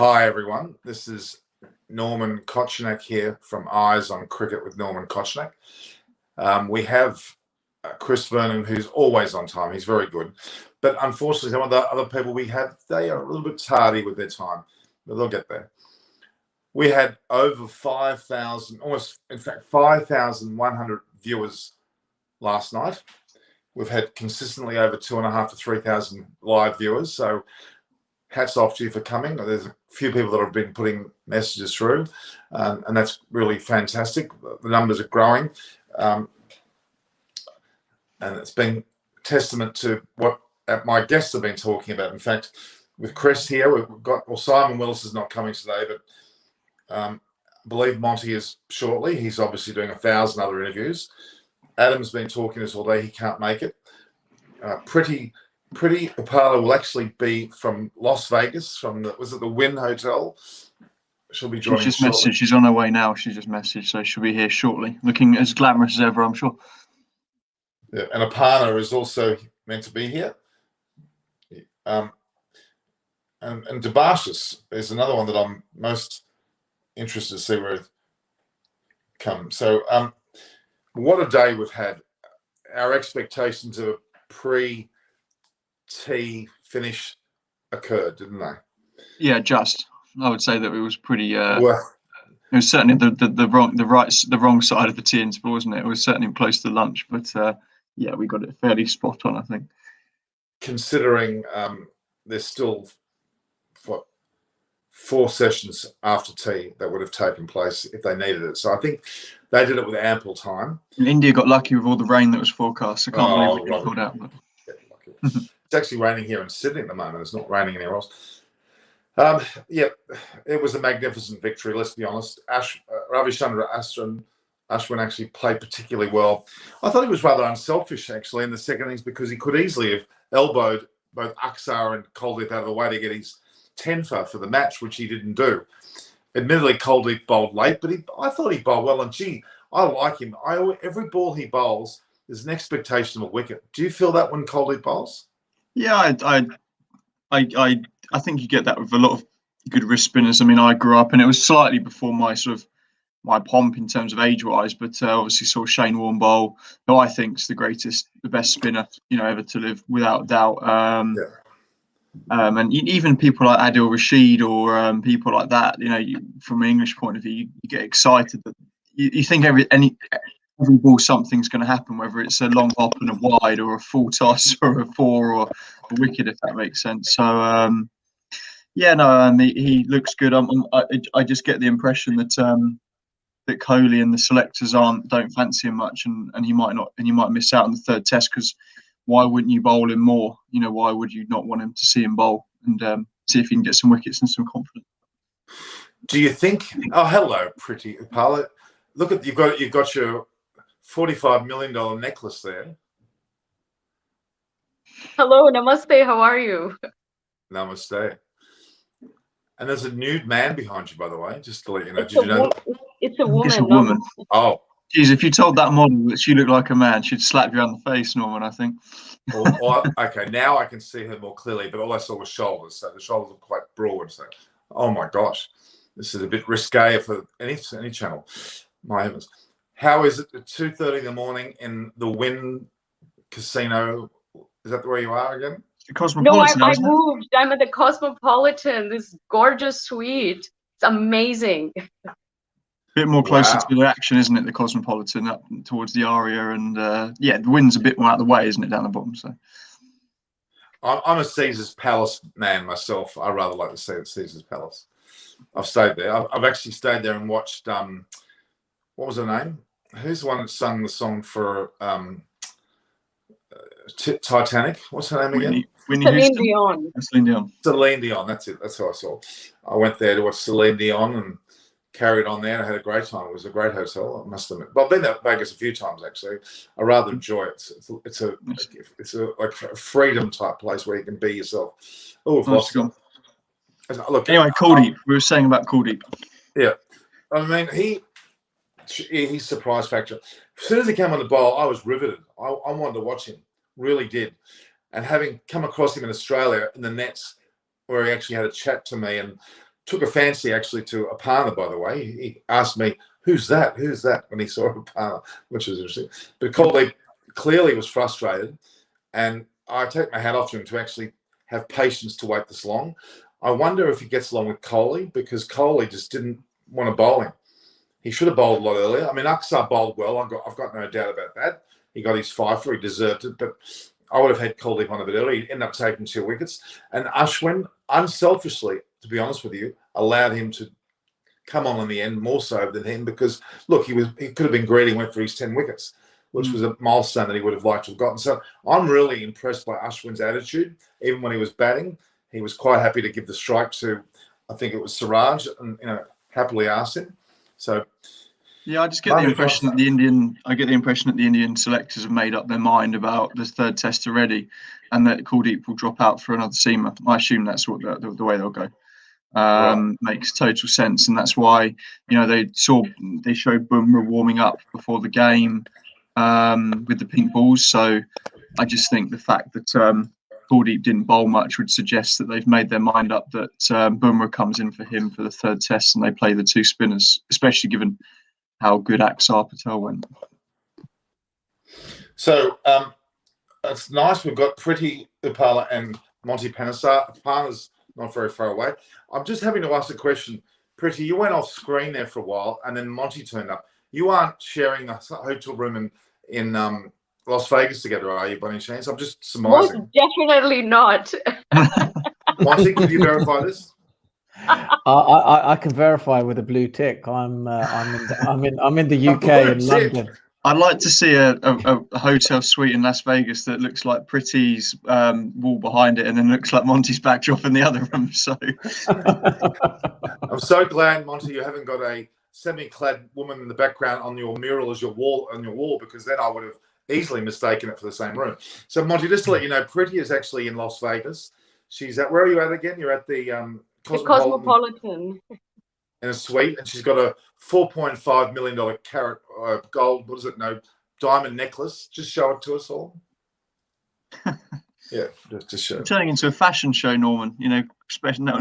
Hi, everyone. This is Norman Kochenak here from Eyes on Cricket with Norman Kochenak. We have Chris Vernon, who's always on time. He's very good. But unfortunately, some of the other people we have, they are a little bit tardy with their time, but they'll get there. We had over 5,000, almost, in fact, 5,100 viewers last night. We've had consistently over 2,500 to 3,000 live viewers. So hats off to you for coming. There's a few people that have been putting messages through, and that's really fantastic. The numbers are growing, and it's been testament to what my guests have been talking about. In fact, with Chris here, we've got, well, Simon Willis is not coming today, but I believe Monty is shortly. He's obviously doing 1,000 other interviews. Adam's been talking to us all day. He can't make it. Pretty Upala will actually be from Las Vegas, from the Wynn Hotel. She'll be joining. She's just messaged. She's on her way now. She just messaged, so she'll be here shortly. Looking as glamorous as ever, I'm sure. Yeah, and Apana is also meant to be here. And Debashis is another one that I'm most interested to see where it comes. So, what a day we've had. Our expectations of a pre-tea finish occurred, didn't they? Yeah, just. I would say that it was pretty. Well, it was certainly the wrong side of the tea and spoil, wasn't it? It was certainly close to lunch, but yeah, we got it fairly spot on, I think. Considering there's still what 4 sessions after tea that would have taken place if they needed it. So I think they did it with ample time. And India got lucky with all the rain that was forecast. I can't believe it got pulled out. But... It's actually raining here in Sydney at the moment. It's not raining anywhere else. Yeah, it was a magnificent victory. Let's be honest. Ravichandra Ashwin actually played particularly well. I thought he was rather unselfish actually in the second innings because he could easily have elbowed both Aksar and Kuldeep out of the way to get his 10 for the match, which he didn't do. Admittedly, Kuldeep bowled late, but I thought he bowled well. And gee, I like him. Every ball he bowls, there's an expectation of a wicket. Do you feel that when Kuldeep bowls? Yeah, I think you get that with a lot of good wrist spinners. I mean, I grew up, and it was slightly before my pomp in terms of age-wise, but obviously saw Shane Warne bowl, who I think is the best spinner ever to live, without doubt. And even people like Adil Rashid or people like that, from an English point of view, you get excited that you think every ball something's going to happen, whether it's a long hop and a wide or a full toss or a 4 or a wicket, if that makes sense. So yeah, no, he looks good. I just get the impression that that Kohli and the selectors don't fancy him much, and he might miss out on the 3rd test, because why wouldn't you bowl him more? Why would you not want him to see him bowl and see if he can get some wickets and some confidence? Do you think? Oh, hello, pretty Upala. Look at you've got your $45 million necklace there. Hello, namaste. How are you? Namaste. And there's a nude man behind you, by the way, just to let you know. Did you know that? It's a woman. It's a woman. Oh. Geez, if you told that model that she looked like a man, she'd slap you on the face, Norman, I think. Okay, now I can see her more clearly, but all I saw was shoulders. So the shoulders are quite broad. So, oh my gosh, this is a bit risque for any channel. My heavens. How is it at 2:30 in the morning in the Wynn Casino? Is that where you are again? The Cosmopolitan. No, I moved. I'm at the Cosmopolitan. This gorgeous suite. It's amazing. A bit more closer to the action, isn't it? The Cosmopolitan up towards the Aria, and yeah, the Wynn's a bit more out of the way, isn't it, down the bottom? So I'm a Caesar's Palace man myself. I rather like to stay at Caesar's Palace. I've stayed there. I've actually stayed there and watched. What was her name? Who's the one that sung the song for Titanic? What's her name again? Celine Dion. Celine Dion. Celine Dion. That's it. That's who I saw. I went there to watch Celine Dion and carried on there. I had a great time. It was a great hotel, I must admit. But I've been to Vegas a few times actually. I rather enjoy it. It's a like a freedom type place where you can be yourself. Oh, we've lost him. Look. Anyway, Kuldeep. We were saying about Kuldeep. Yeah, I mean he's surprise factor. As soon as he came on the bowl, I was riveted. I wanted to watch him. Really did. And having come across him in Australia in the nets, where he actually had a chat to me and took a fancy actually to Apana, by the way. He asked me, who's that? Who's that? When he saw Apana, which was interesting. But Colby clearly was frustrated. And I take my hat off to him to actually have patience to wait this long. I wonder if he gets along with Coley, because Coley just didn't want to bowl him. He should have bowled a lot earlier. I mean, Aksar bowled well. I've got no doubt about that. He got his fifer. He deserved it. But I would have had Coley on a bit early. He ended up taking 2 wickets. And Ashwin, unselfishly, to be honest with you, allowed him to come on in the end more so than him, because, look, he could have been greedy and went for his 10 wickets, which was a milestone that he would have liked to have gotten. So I'm really impressed by Ashwin's attitude. Even when he was batting, he was quite happy to give the strike to, I think it was Siraj, and happily asked him. So yeah, I just get the impression that the Indian selectors have made up their mind about the third test already, and that Kuldeep will drop out for another seamer. I assume that's what the way they'll go. Right. Makes total sense, and that's why they showed Bumrah warming up before the game with the pink balls. So I just think the fact that Kuldeep didn't bowl much would suggest that they've made their mind up that Bumrah comes in for him for the third test, and they play the 2 spinners, especially given how good Aksar Patel went. So it's nice. We've got Pretty Upala and Monty Panesar. Upala's not very far away. I'm just having to ask a question. Pretty, you went off screen there for a while, and then Monty turned up. You aren't sharing a hotel room in Las Vegas together, are you, by any chance? I'm just surmising. Most definitely not. Monty, can you verify this? I can verify with a blue tick. I'm in the UK in London. I'd like to see a hotel suite in Las Vegas that looks like Pretty's wall behind it, and then looks like Monty's backdrop in the other room. So I'm so glad, Monty, you haven't got a semi-clad woman in the background on your mural as your wall, because then I would have easily mistaken it for the same room. So, Monty, just to let you know, Pretty is actually in Las Vegas. She's at, where are you at again? You're at the Cosmopolitan. In a suite, and she's got a $4.5 million carat gold, diamond necklace. Just show it to us all. Yeah, just show. Turning into a fashion show, Norman. Especially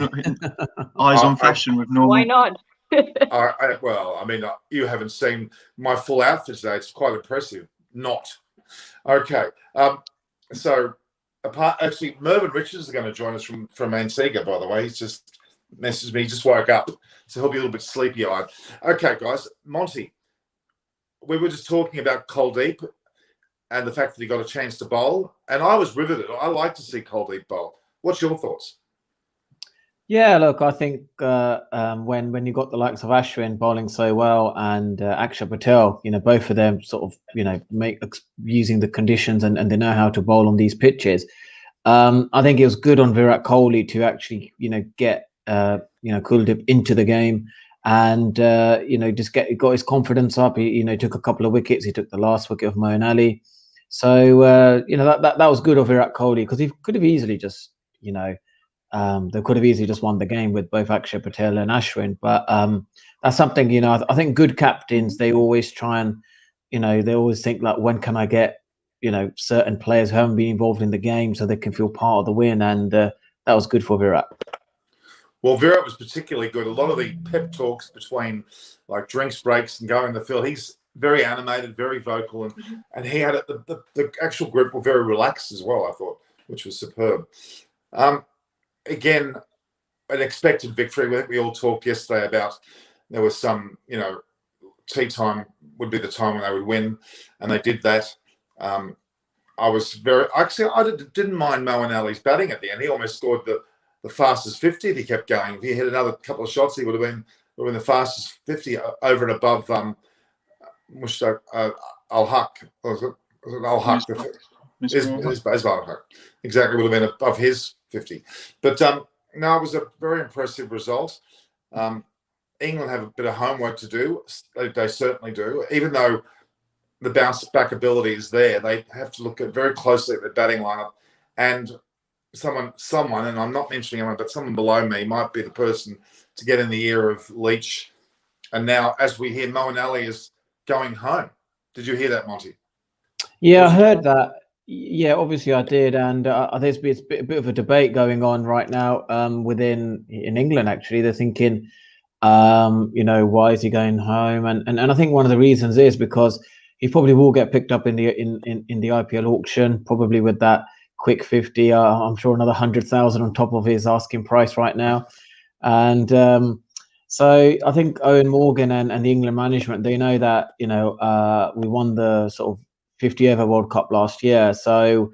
eyes on fashion with Norman. Why not? Well, I mean, you haven't seen my full outfit today. It's quite impressive. Not okay. So, actually, Mervyn Richards is going to join us from Antigua. By the way, he's just messaged me. He just woke up, so he'll be a little bit sleepy-eyed. Okay, guys, Monty, we were just talking about Kuldeep and the fact that he got a chance to bowl, and I was riveted. I like to see Kuldeep bowl. What's your thoughts? Yeah, look, I think when you got the likes of Ashwin bowling so well and Akshar Patel, both of them sort of, make using the conditions and they know how to bowl on these pitches. I think it was good on Virat Kohli to actually, get Kuldeep into the game and just got his confidence up. He took a couple of wickets. He took the last wicket of Moeen Ali, so that was good of Virat Kohli, because he could have easily just they could have easily just won the game with both Akshar Patel and Ashwin. But that's something, I think good captains, they always try and, they always think like, when can I get, certain players who haven't been involved in the game so they can feel part of the win. And that was good for Virat. Well, Virat was particularly good. A lot of the pep talks between like drinks breaks and going in the field, he's very animated, very vocal. And he had the actual group were very relaxed as well, I thought, which was superb. Again, an expected victory. I think we all talked yesterday about there was some, tea time would be the time when they would win, and they did that. I didn't mind Moeen Ali's batting at the end. He almost scored the fastest 50 if he kept going. If he hit another couple of shots, he would have been the fastest 50 over and above Mushtaq Al-Haq. Was it Al-Haq? Exactly, would have been above his 50. But no, it was a very impressive result. England have a bit of homework to do. They certainly do. Even though the bounce back ability is there, they have to look very closely at the batting lineup. And someone, and I'm not mentioning anyone, but someone below me might be the person to get in the ear of Leach. And now, as we hear, Moeen Ali is going home. Did you hear that, Monty? Yeah, I heard that. Yeah, obviously I did, and there's been a bit of a debate going on right now in England. Actually, they're thinking, why is he going home? And I think one of the reasons is because he probably will get picked up in the IPL auction, probably with that quick 50. I'm sure another 100,000 on top of his asking price right now, and so I think Owen Morgan and the England management, they know that we won the sort of 50 over World Cup last year, so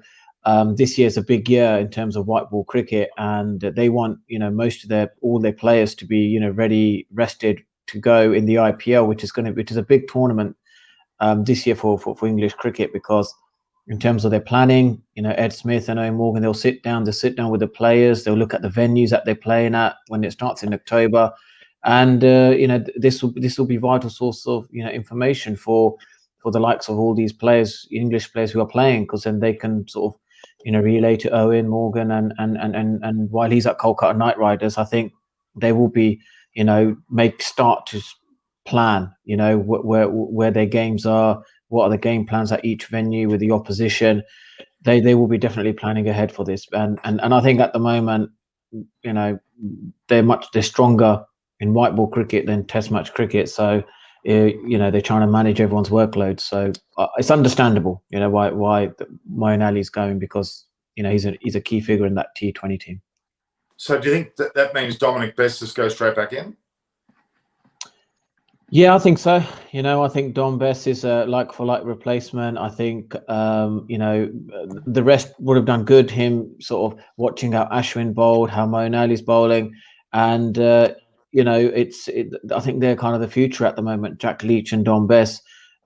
this year's a big year in terms of white ball cricket, and they want most of all their players to be ready, rested to go in the IPL, which is a big tournament this year for English cricket, because in terms of their planning, Ed Smith and Owen Morgan, they'll sit down with the players, they'll look at the venues that they're playing at when it starts in October, and this will be vital source of information for the likes of all these players, English players who are playing, because then they can sort of relay to Owen Morgan, and while he's at Kolkata Knight Riders, I think they will be start to plan where their games are, what are the game plans at each venue with the opposition. They will be definitely planning ahead for this, and I think at the moment they're stronger in white ball cricket than test match cricket, so they're trying to manage everyone's workload. So it's understandable why Moeen Ali's going, because he's a key figure in that T20 team. So do you think that means Dominic Best just goes straight back in? Yeah, I think so. I think Dom Bess is a like-for-like replacement. I think, the rest would have done good, him sort of watching how Ashwin bowled, how Moeen Ali's bowling. And, I think they're kind of the future at the moment, Jack Leach and Dom Bess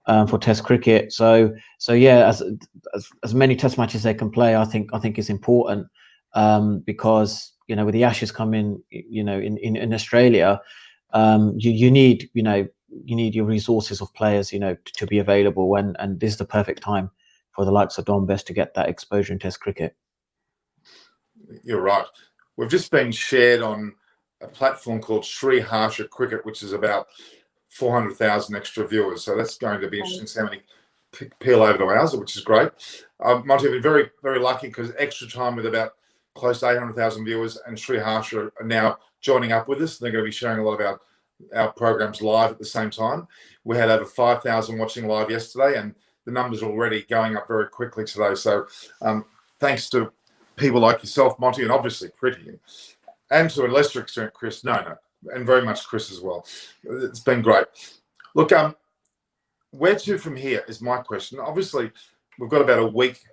for Test cricket. So yeah, as many Test matches they can play, I think it's important because, with the Ashes coming, in Australia, you need your resources of players to be available, and this is the perfect time for the likes of Dom Bess to get that exposure in Test cricket. You're right. We've just been shared on a platform called Sri Harsha Cricket, which is about 400,000 extra viewers, so that's going to be interesting to see how many peel over to ours, which is great. Monty, we've been very, very lucky because extra time with about close to 800,000 viewers, and Sri Harsha are now joining up with us. They're going to be sharing a lot of our programs live at the same time. We had over 5,000 watching live yesterday, and the numbers are already going up very quickly today. So thanks to people like yourself, Monty, and obviously Pretty, and to a lesser extent Chris, and very much Chris as well. It's been great. Look, where to from here is my question. Obviously, we've got about a week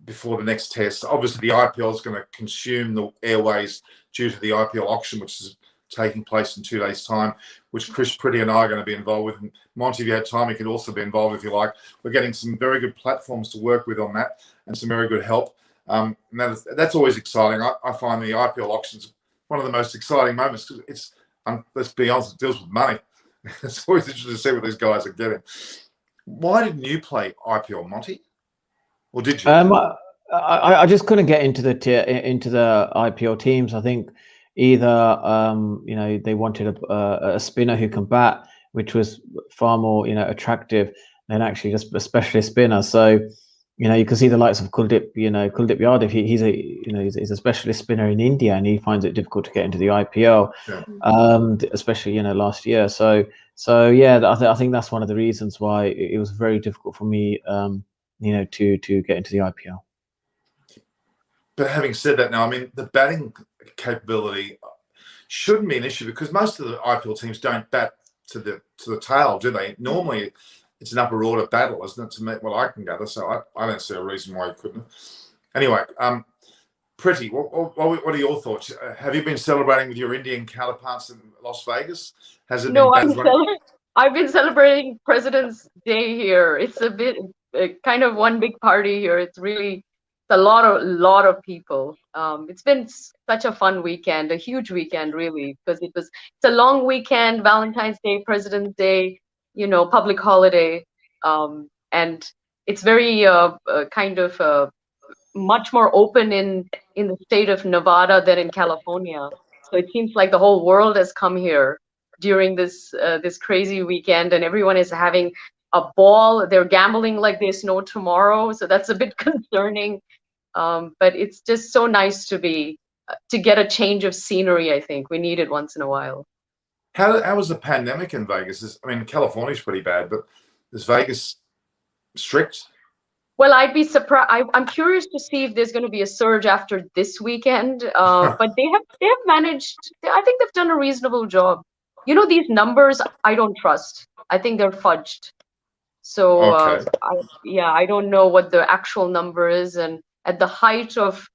before the next test. Obviously, the IPL is going to consume the airways due to the IPL auction, which is taking place in 2 days' time, which Chris Pretty and I are going to be involved with. And Monty, if you had time, you could also be involved if you like. We're getting some very good platforms to work with on that, and some very good help. And that's always exciting. I find the IPL auctions one of the most exciting moments, because it's, let's be honest, it deals with money. It's always interesting to see what these guys are getting. Why didn't you play IPL, Monty? Or did you? I just couldn't get into the IPL teams. I think either they wanted a spinner who can bat, which was far more attractive than actually just a specialist spinner. So you can see the likes of Kuldeep Yadav. He's a specialist spinner in India, and he finds it difficult to get into the IPL, especially last year. So yeah, I think that's one of the reasons why it was very difficult for me, to get into the IPL. But having said that, now, I mean, the batting capability shouldn't be an issue, because most of the IPL teams don't bat to the tail, do they? Normally, it's an upper order battle, isn't it, to meet what I can gather? So I don't see a reason why you couldn't. Anyway, Pretty, what are your thoughts? Have you been celebrating with your Indian counterparts in Las Vegas? Has it been bad? I've been celebrating President's Day here. It's a bit kind of one big party here. It's a lot of people. It's been such a fun weekend, a huge weekend, really, because it's a long weekend, Valentine's Day, President's Day, public holiday, and it's very kind of much more open in the state of Nevada than in California. So it seems like the whole world has come here during this crazy weekend, and everyone is having a ball. They're gambling like there's no tomorrow, so that's a bit concerning. But it's just so nice to get a change of scenery. I think we need it once in a while. How was the pandemic in Vegas? I mean, California's pretty bad, but is Vegas strict? Well, I'd be surprised. I'm curious to see if there's going to be a surge after this weekend. But they have managed. I think they've done a reasonable job. You know, these numbers I don't trust. I think they're fudged. So Okay. I don't know what the actual number is. And at the height of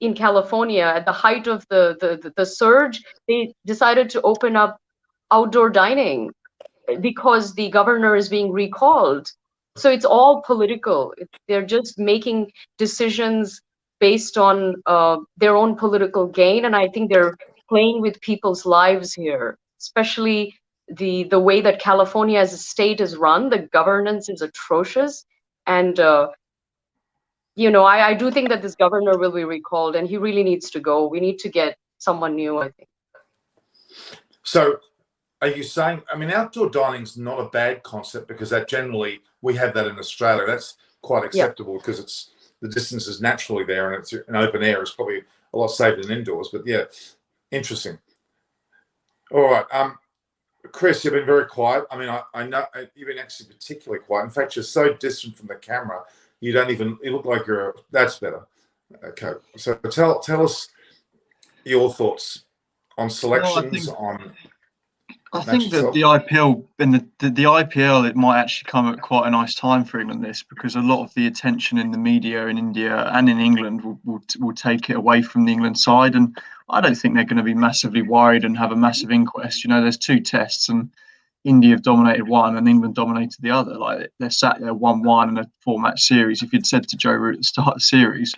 in California, at the height of the surge, they decided to open up outdoor dining because the governor is being recalled. So it's all political. They're just making decisions based on their own political gain, and I think they're playing with people's lives here, especially the way that California as a state is run. The governance is atrocious, and I do think that this governor will be recalled, and he really needs to go. We need to get someone new, I think. So are you saying, I mean, outdoor dining's not a bad concept because that generally, we have that in Australia. That's quite acceptable because it's the distance is naturally there and it's an open air. It's probably a lot safer than indoors, but yeah, interesting. All right. Chris, you've been very quiet. I mean, I know you've been actually particularly quiet. In fact, you're so distant from the camera, you look like that's better. Okay. So tell us your thoughts on selections, I think that the IPL and the IPL, it might actually come at quite a nice time for England, this, because a lot of the attention in the media in India and in England will take it away from the England side. And I don't think they're going to be massively worried and have a massive inquest. You know, there's 2 tests and India have dominated one and England dominated the other. Like, they're sat there 1-1 in a 4-match series. If you'd said to Joe Root at the start of the series,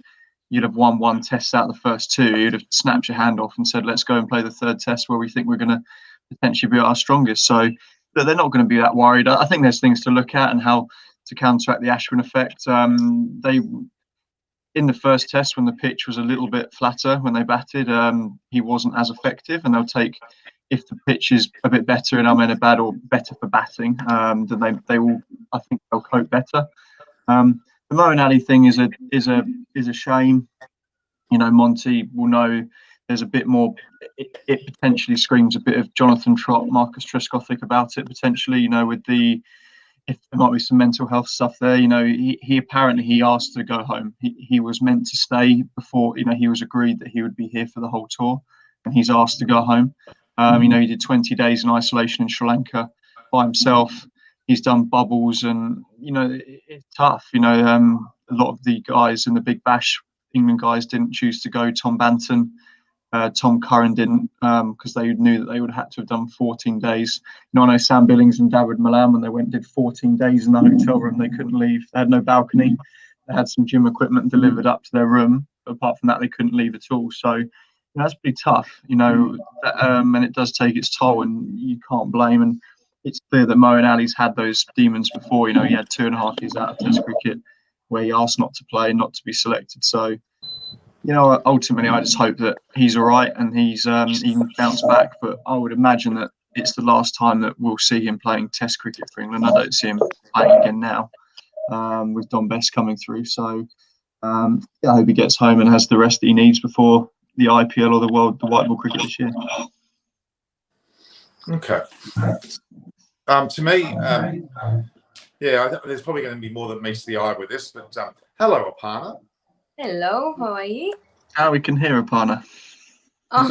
you'd have won 1 test out of the first 2. You'd have snapped your hand off and said, let's go and play the 3rd test where we think we're going to potentially be our strongest. So but they're not going to be that worried. I think there's things to look at and how to counteract the Ashwin effect. They, in the first test, when the pitch was a little bit flatter when they batted, he wasn't as effective, and they'll take, if the pitch is a bit better in Ahmedabad or better for batting, then they will, I think they'll cope better. The Moeen Ali thing is a shame. You know, Monty will know there's a bit more. It potentially screams a bit of Jonathan Trott, Marcus Trescothick about it potentially. You know, with if there might be some mental health stuff there. You know, he apparently asked to go home. He was meant to stay before. You know, he was agreed that he would be here for the whole tour, and he's asked to go home. You know, he did 20 days in isolation in Sri Lanka by himself. He's done bubbles, and you know, it's tough. You know, a lot of the guys in the Big Bash, England guys, didn't choose to go. Tom Banton, Tom Curran didn't, because they knew that they would have had to have done 14 days. You know, I know Sam Billings and David Malan, when they went and did 14 days in the hotel room, they couldn't leave. They had no balcony. They had some gym equipment delivered up to their room, but apart from that, they couldn't leave at all. So that's pretty tough, you know, and it does take its toll, and you can't blame. And it's clear that Moeen Ali's had those demons before. You know, he had 2.5 years out of Test cricket where he asked not to play, not to be selected. So, you know, ultimately, I just hope that he's all right and he can bounce back. But I would imagine that it's the last time that we'll see him playing Test cricket for England. I don't see him playing again now, with Don Best coming through. So I hope he gets home and has the rest that he needs before the IPL or the white ball cricket this year. Okay. To me, yeah, there's probably going to be more than meets the eye with this. But hello, Aparna. Hello, how are you? How we can hear Aparna. Oh,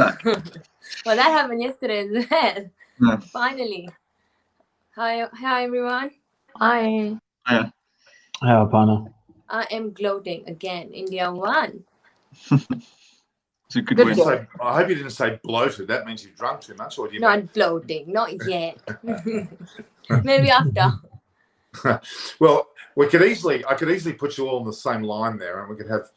well, that happened yesterday as well. Yeah. Finally. Hi, everyone. Hi. Yeah. Hi, Aparna. I am gloating again. India won. It's a good Good win. job. I hope you didn't say bloated. That means you've drunk too much, or do you? Not gloating, not yet. Maybe after. Well, I could easily put you all on the same line there, and we could have.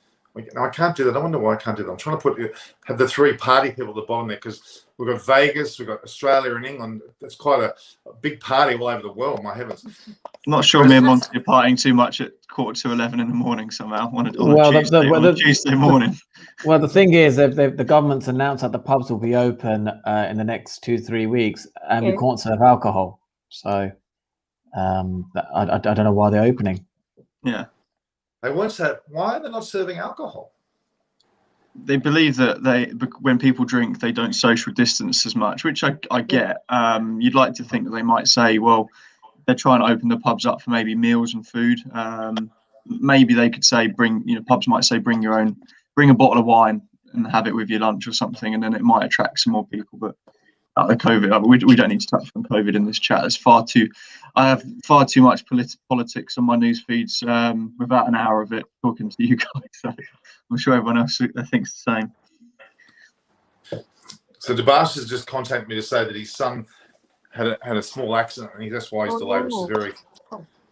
No, I can't do that. I wonder why I can't do that. I'm trying to have the 3 party people at the bottom there, because we've got Vegas, we've got Australia and England. That's quite a big party all over the world. My heavens! I'm not sure me and Monty are partying too much at 11:15 in the morning somehow on a Tuesday morning. Well, the thing is, the government's announced that the pubs will be open in the next 2-3 weeks, and we can't serve alcohol. So I don't know why they're opening. Yeah. They won't say, why are they not serving alcohol? They believe that when people drink, they don't social distance as much, which I get. You'd like to think that they might say, well, they're trying to open the pubs up for maybe meals and food. Maybe they could say, pubs might say, bring a bottle of wine and have it with your lunch or something, and then it might attract some more people. But the COVID, we don't need to touch on COVID in this chat. I have far too much politics on my news feeds without an hour of it talking to you guys. So I'm sure everyone else thinks the same. So Debas has just contacted me to say that his son had a small accident, and that's why he's delayed, which is very,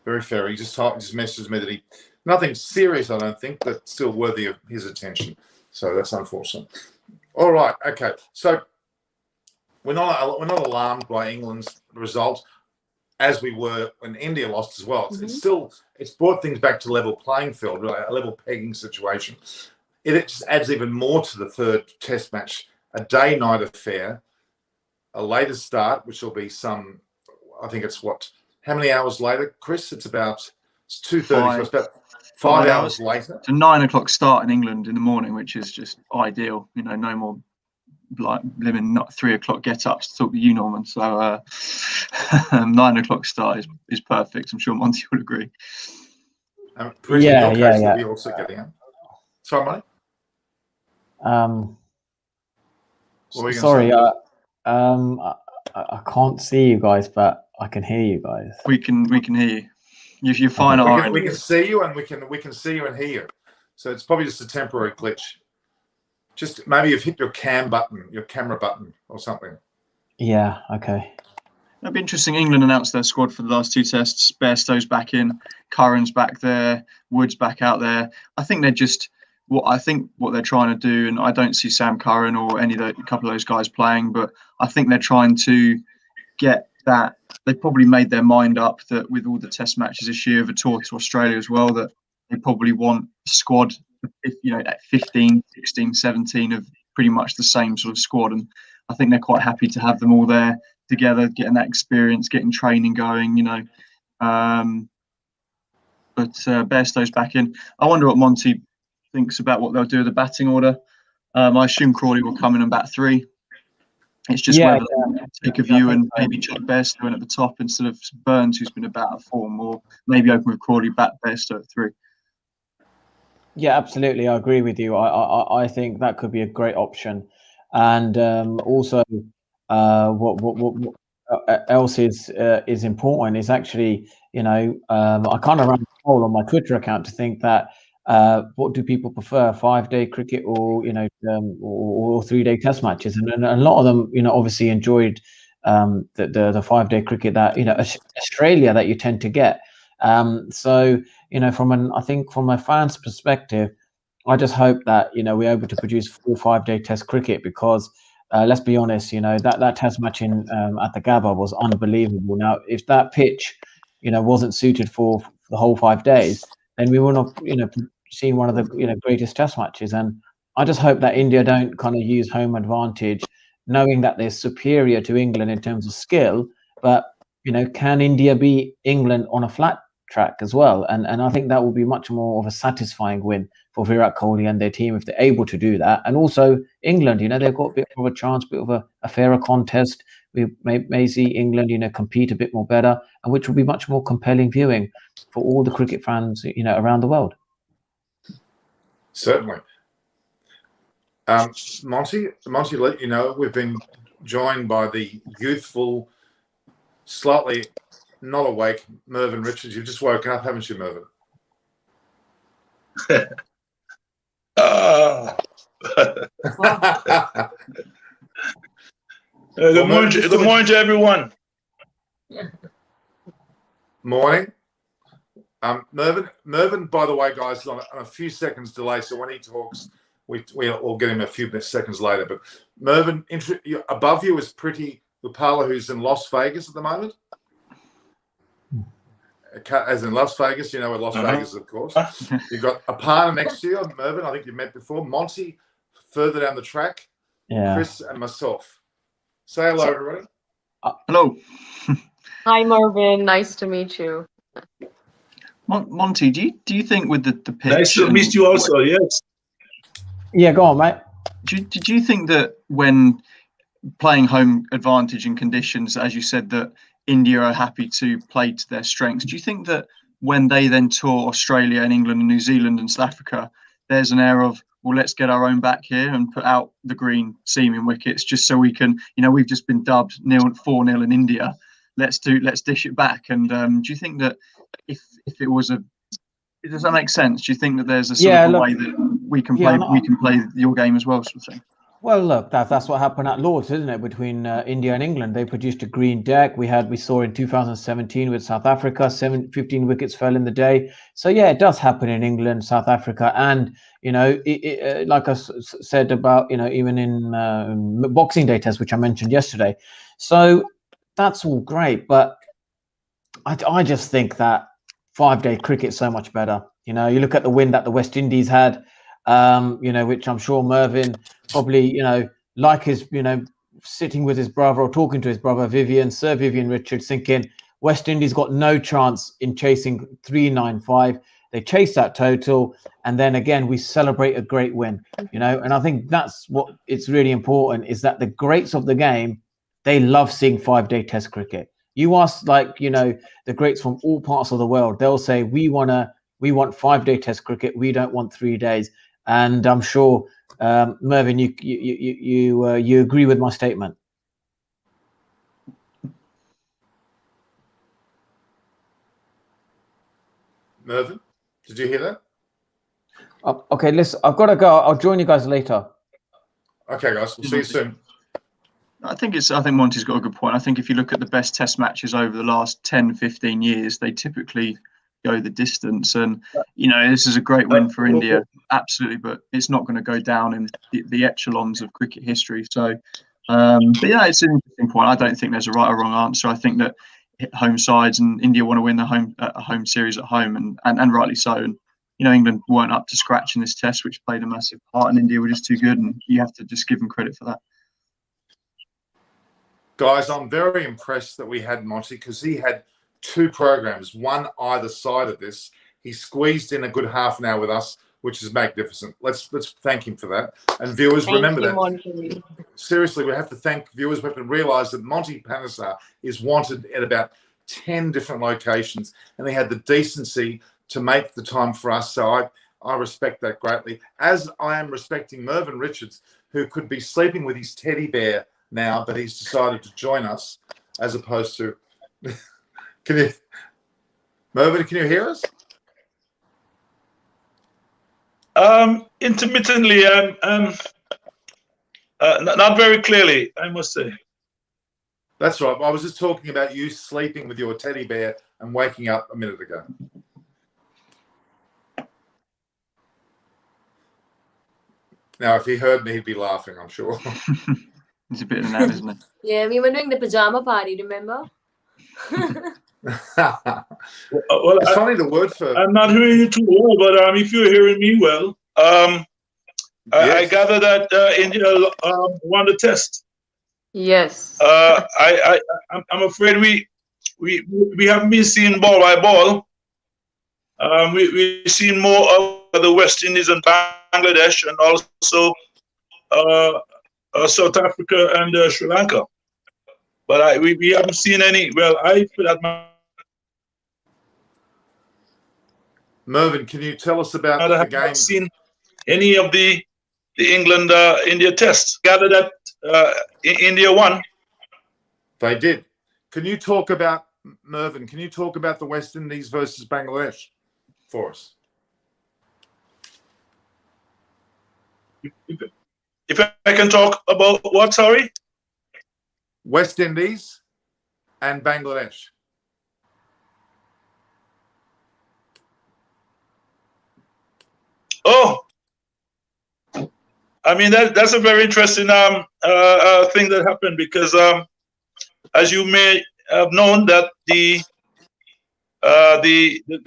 very fair. He just messaged me that nothing serious, I don't think, but still worthy of his attention. So that's unfortunate. All right, okay. So we're not alarmed by England's result, as we were when India lost as well. It's brought things back to level playing field, really, a level pegging situation. It just adds even more to the third Test match, a day-night affair, a later start, which will be I think it's how many hours later, Chris? It's 2:30, so it's about 5 hours later. It's a 9 o'clock start in England in the morning, which is just ideal. No more like living not 3 o'clock get ups to talk to you, Norman. So 9 o'clock start is perfect. I'm sure Monty would agree. Yeah. Be also getting out. Sorry, mate. Sorry, I can't see you guys, but I can hear you guys. We can hear you. You're fine. We can see you, and we can see you and hear you. So it's probably just a temporary glitch. Just maybe you've hit your camera button or something. Yeah, okay. It'll be interesting. England announced their squad for the last two tests. Bairstow's back in, Curran's back there, Wood's back out there. I think they're just what they're trying to do, and I don't see Sam Curran or a couple of those guys playing, but I think they're trying to get that. They probably made their mind up that with all the test matches this year, the tour to Australia as well, that they probably want a squad, at 15, 16, 17 of pretty much the same sort of squad. And I think they're quite happy to have them all there together, getting that experience, getting training going, But Bairstow's back in. I wonder what Monty thinks about what they'll do with the batting order. I assume Crawley will come in and bat 3. It's just whether they take a view and maybe chuck Bairstow in at the top instead of Burns, who's been about at form, or maybe open with Crawley, bat Bairstow at 3. Yeah, absolutely. I agree with you. I think that could be a great option. And also, what else is important is actually, I kind of ran a poll on my Twitter account to think that what do people prefer, 5-day cricket or or 3-day test matches, and a lot of them obviously enjoyed the 5-day cricket that Australia that you tend to get. So I think from a fan's perspective, I just hope that we're able to produce 4 5-day test cricket, because let's be honest, that test match in at the Gabba was unbelievable. Now, if that pitch wasn't suited for the whole 5 days, then we would have seen one of the greatest test matches. And I just hope that India don't kind of use home advantage, knowing that they're superior to England in terms of skill, but can India beat England on a flat track as well? And I think that will be much more of a satisfying win for Virat Kohli and their team if they're able to do that. And also England, they've got a bit of a chance, bit of a fairer contest. We may see England, compete a bit more better, and which will be much more compelling viewing for all the cricket fans, around the world. Certainly. Monty, let you know, we've been joined by the youthful, slightly not awake Mervyn Richards. You've just woken up, haven't you, Mervyn? Good morning to everyone. Morning. Mervyn, by the way, guys, on a few seconds delay, so when he talks, we'll get him a few seconds later. But Mervyn, above you is Priti Upala, who's in Las Vegas at the moment. As in Las Vegas, where Las Vegas is, of course. You've got a partner next to you, Mervyn, I think you've met before. Monty, further down the track. Yeah. Chris and myself. Say hello, everybody. Hello. Hi, Marvin. Nice to meet you. Monty, do you think with the pitch? Nice to meet you also. Yes. Yeah, go on, mate. Did you think that when playing home advantage in conditions, as you said, that India are happy to play to their strengths? Do you think that when they then tour Australia and England and New Zealand and South Africa, there's an air of, well, let's get our own back here and put out the green seaming wickets just so we can, we've just been dubbed 4-0 in India. Let's dish it back. And do you think that if it was does that make sense? Do you think that there's a sort of a way that we can play your game as well, sort of thing? Well, look, that's what happened at Lord's, isn't it? Between India and England, they produced a green deck. We saw in 2017 with South Africa, 15 wickets fell in the day. So yeah, it does happen in England, South Africa, and like I said about even in Boxing Day test, which I mentioned yesterday. So that's all great, but I just think that 5-day cricket's so much better. You look at the win that the West Indies had. Which I'm sure Mervyn probably, like his, sitting with his brother or talking to his brother, Sir Vivian Richards, thinking West Indies got no chance in chasing 395. They chased that total. And then again, we celebrate a great win, and I think that's what it's really important is that the greats of the game, they love seeing 5-day test cricket. You ask the greats from all parts of the world, they'll say, we want 5-day test cricket. We don't want 3 days. And I'm sure, Mervyn, you agree with my statement. Mervyn, did you hear that? Okay, listen, I've got to go. I'll join you guys later. Okay, guys, we'll see you soon. I think Monty's got a good point. I think if you look at the best test matches over the last 10, 15 years, they typically go the distance, and this is a great win for India, absolutely, but it's not going to go down in the echelons of cricket history. So but yeah, it's an interesting point. I don't think there's a right or wrong answer. I think that home sides and India want to win the home series at home, and rightly so. And England weren't up to scratch in this test, which played a massive part, and India were just too good, and you have to just give them credit for that. Guys, I'm very impressed that we had Monty, because he had 2 programs, one either side of this. He squeezed in a good half an hour with us, which is magnificent. Let's thank him for that. And viewers, remember that. Monty. Seriously, we have to thank viewers. We have to realise that Monty Panesar is wanted at about 10 different locations, and he had the decency to make the time for us. So I respect that greatly, as I am respecting Mervyn Richards, who could be sleeping with his teddy bear now, but he's decided to join us, as opposed to Mervyn, can you hear us? Intermittently, not very clearly, I must say. That's right. I was just talking about you sleeping with your teddy bear and waking up a minute ago. Now, if he heard me, he'd be laughing, I'm sure. It's a bit of that, isn't it? Yeah, we were doing the pajama party, remember? Well, it's funny, the word for... I'm not hearing you too well, but if you're hearing me well, yes. I gather that India won the test. Yes. I'm afraid we haven't been seeing ball by ball. We've seen more of the West Indies and Bangladesh, and also South Africa and Sri Lanka. But we haven't seen any. Well, Mervyn, can you tell us about the game? I haven't seen any of the England India tests. Gather that India won. They did. Can you talk about, Mervyn, can you talk about the West Indies versus Bangladesh for us? If I can talk about what, sorry? West Indies and Bangladesh. Oh, I mean, that's a very interesting thing that happened, because as you may have known, that the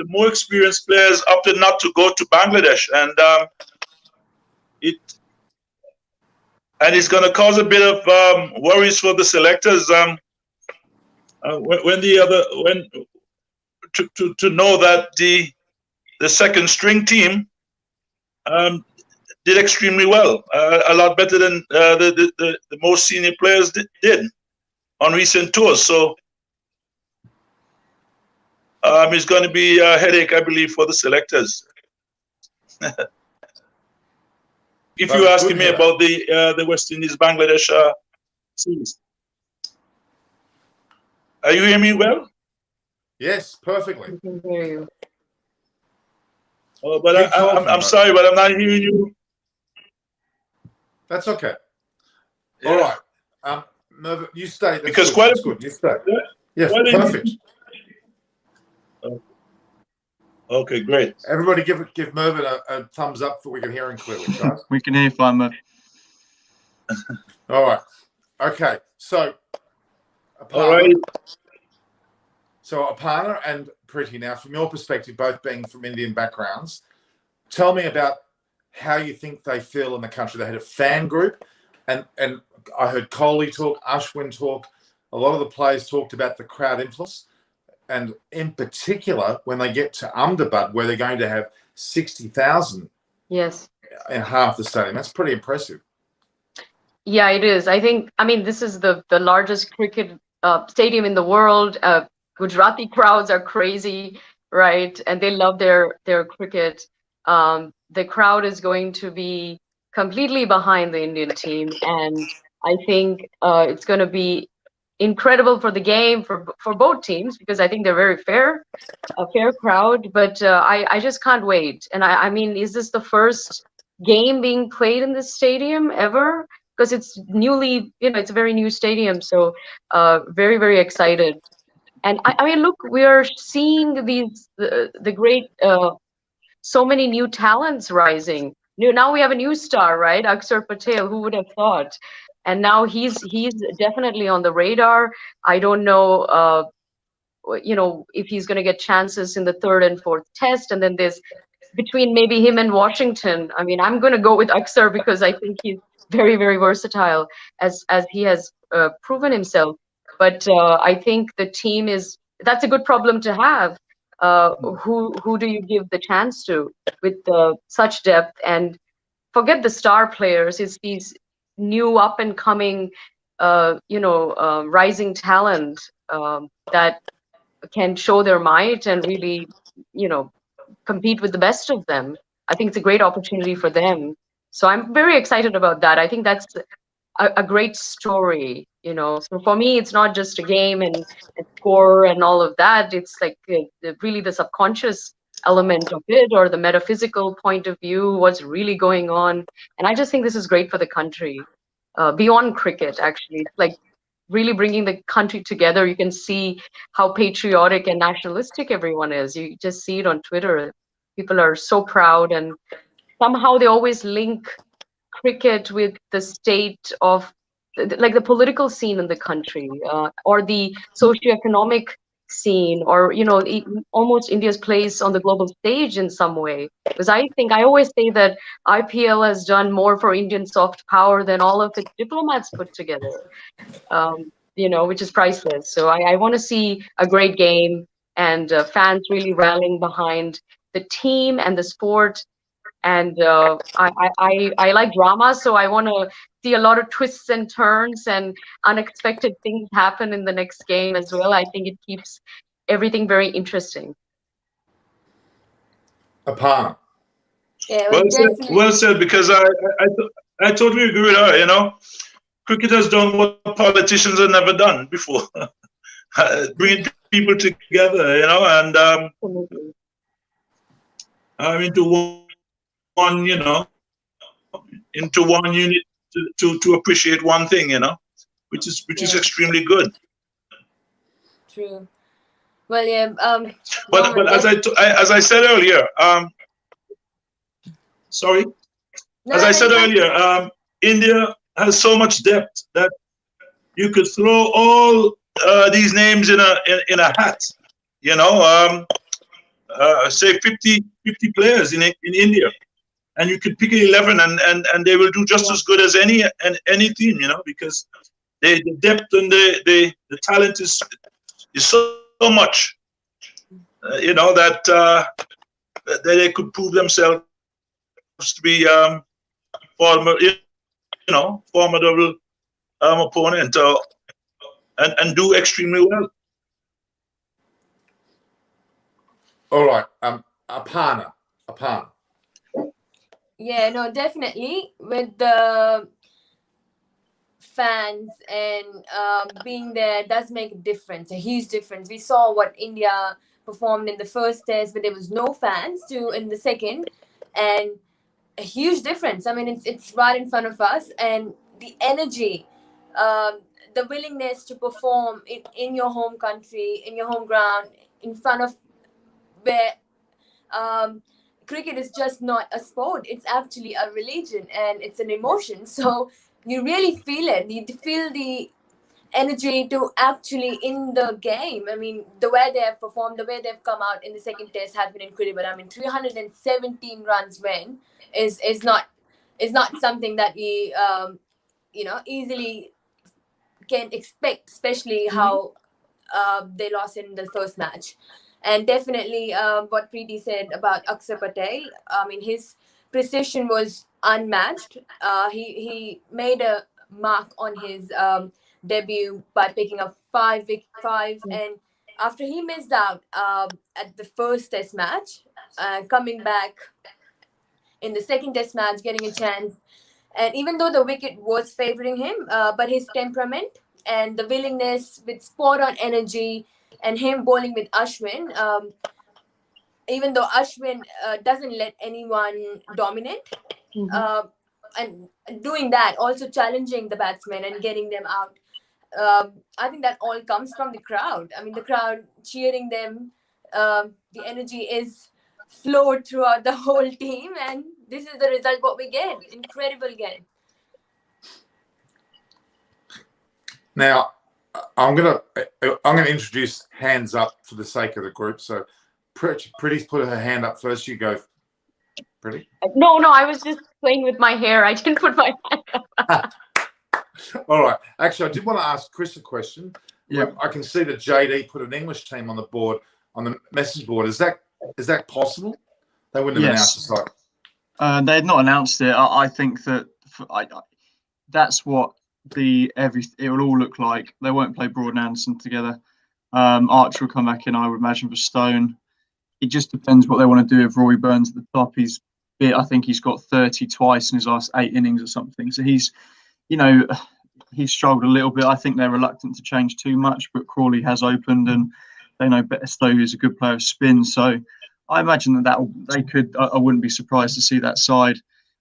more experienced players opted not to go to Bangladesh, and it's going to cause a bit of worries for the selectors. To know that the second string team did extremely well, a lot better than the most senior players did on recent tours. So it's going to be a headache, I believe, for the selectors. If you're asking me about the West Indies Bangladesh series, are you hearing me well? Yes, perfectly. I can hear you. Oh, but I'm sorry, but I'm not hearing you. That's okay. Yeah. All right. Mervyn, you stay. That's Because good. That's good. You stay. Yes, perfect. Okay, great. Everybody give Mervyn a thumbs up so we can hear him clearly, guys. We can hear you fine, Merv. All right. Okay. So, All right. Aparna and Priti, now from your perspective, both being from Indian backgrounds, tell me about how you think they feel in the country. They had a fan group, and I heard Kohli talk, Ashwin talk. A lot of the players talked about the crowd influence, and in particular when they get to Ahmedabad, where they're going to have 60,000. Yes. In half the stadium. That's pretty impressive. Yeah, it is. I mean, this is the largest cricket stadium in the world. Gujarati crowds are crazy, right? And they love their cricket. The crowd is going to be completely behind the Indian team, and I think it's going to be incredible for the game for both teams, because I think they're very a fair crowd. But I just can't wait. And I mean, is this the first game being played in this stadium ever? Because it's newly, it's a very new stadium. So very, very excited. And I mean, look, we are seeing these the great so many new talents rising. Now we have a new star, right? Akshar Patel. Who would have thought? And now he's definitely on the radar. I don't know, if he's going to get chances in the third and fourth test. And then there's between maybe him and Washington. I mean, I'm going to go with Akshar because I think he's very, very versatile, as he has proven himself. But I think the team that's a good problem to have. Who do you give the chance to with such depth? And forget the star players. It's these new up and coming, rising talent that can show their might and really, compete with the best of them. I think it's a great opportunity for them. So I'm very excited about that. I think that's a great story, So for me, it's not just a game and a score and all of that. It's like really the subconscious element of it, or the metaphysical point of view, what's really going on. And I just think this is great for the country, beyond cricket, actually. It's like really bringing the country together. You can see how patriotic and nationalistic everyone is. You just see it on Twitter. People are so proud, and somehow they always link cricket with the state of like the political scene in the country, or the socioeconomic scene, or almost India's place on the global stage in some way. Because I always say that IPL has done more for Indian soft power than all of its diplomats put together, which is priceless. So I want to see a great game, and fans really rallying behind the team and the sport. And I like drama, so I want to see a lot of twists and turns and unexpected things happen in the next game as well. I think it keeps everything very interesting. Aparna. Yeah, Well said, because I totally agree with her. Cricket has done what politicians have never done before, bringing people together, and into one, into one unit to appreciate one thing, which is extremely good. True. Well, yeah. But as I said earlier, sorry. As I said earlier, India has so much depth that you could throw all these names in a hat. Say 50 players in India, and you could pick 11, and they will do just as good as any team, because the depth and the talent is so much, you know, that they could prove themselves to be formidable opponent and do extremely well. All right, Aparna. Yeah, no, definitely with the fans and being there does make a difference, a huge difference. We saw what India performed in the first test, but there was no fans to in the second, and a huge difference. I mean, it's right in front of us, and the energy, the willingness to perform in your home country, in your home ground, in front of where cricket is just not a sport. It's actually a religion and it's an emotion. So you really feel it. You feel the energy to actually in the game. I mean, the way they have performed, the way they've come out in the second test has been incredible. I mean, 317 runs win is not something that we easily can expect, especially how they lost in the first match. And definitely what Preeti said about Akshar Patel, I mean, his precision was unmatched. He made a mark on his debut by picking up 5, and after he missed out at the first test match, coming back in the second test match, getting a chance. And even though the wicket was favoring him, but his temperament and the willingness with spot-on energy and him bowling with Ashwin, even though Ashwin doesn't let anyone dominate, and doing that, also challenging the batsmen and getting them out. I think that all comes from the crowd. I mean, the crowd cheering them, the energy is flowed throughout the whole team, and this is the result what we get. Incredible game. Now, I'm gonna introduce hands up for the sake of the group. So, Pretty's put her hand up first. You go, Pretty. No, I was just playing with my hair. I didn't put my hand up. All right. Actually, I did want to ask Chris a question. Yeah. I can see that JD put an English team on the board, on the message board. Is that possible? They wouldn't have announced the site. They had not announced it. I think that that's what it will all look like. They won't play Broad and Anderson together. Archer will come back in, I would imagine, for Stone. It just depends what they want to do with Rory Burns at the top. I think he's got 30 twice in his last 8 innings or something. So he's struggled a little bit. I think they're reluctant to change too much, but Crawley has opened, and they know Bairstow is a good player of spin. So I imagine that they could. I wouldn't be surprised to see that side.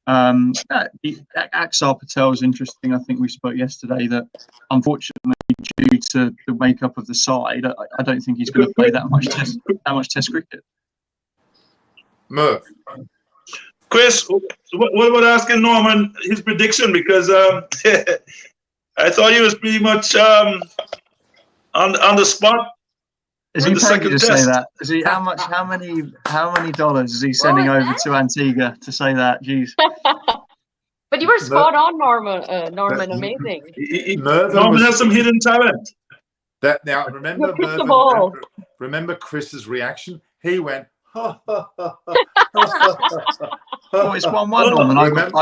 Akshar Patel is interesting. I think we spoke yesterday that unfortunately, due to the makeup of the side, I don't think he's going to play that much Test cricket. Merv. Chris, what about asking Norman his prediction? Because I thought he was pretty much on the spot. Is he paid to say that? Is he? How many dollars is he sending over to Antigua to say that? Jeez. But you were spot on, Norman. Amazing. Norman has some hidden talent. Now remember, remember Chris's reaction. He went. Oh, it's 1-1, Norman. I've heard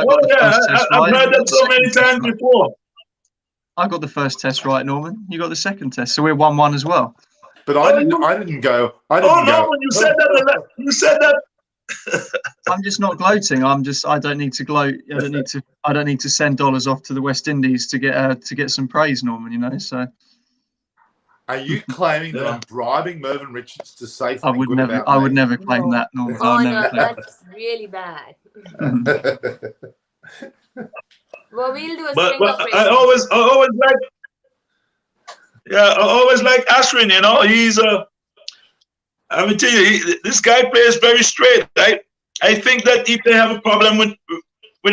that so many times before. I got the first test right, Norman. You got the second test, so we're 1-1 as well. But I didn't go. Norman, you said that. You said that. I'm just not gloating. I don't need to gloat. I don't need to send dollars off to the West Indies to get some praise, Norman. You know. So. Are you claiming that I'm bribing Mervyn Richards to say something good about me? I would never claim that, Norman. Oh no, that's really bad. Well, we'll do a string of races. I always like Ashwin. You know, he's I mean, tell you, this guy plays very straight. I think that if they have a problem with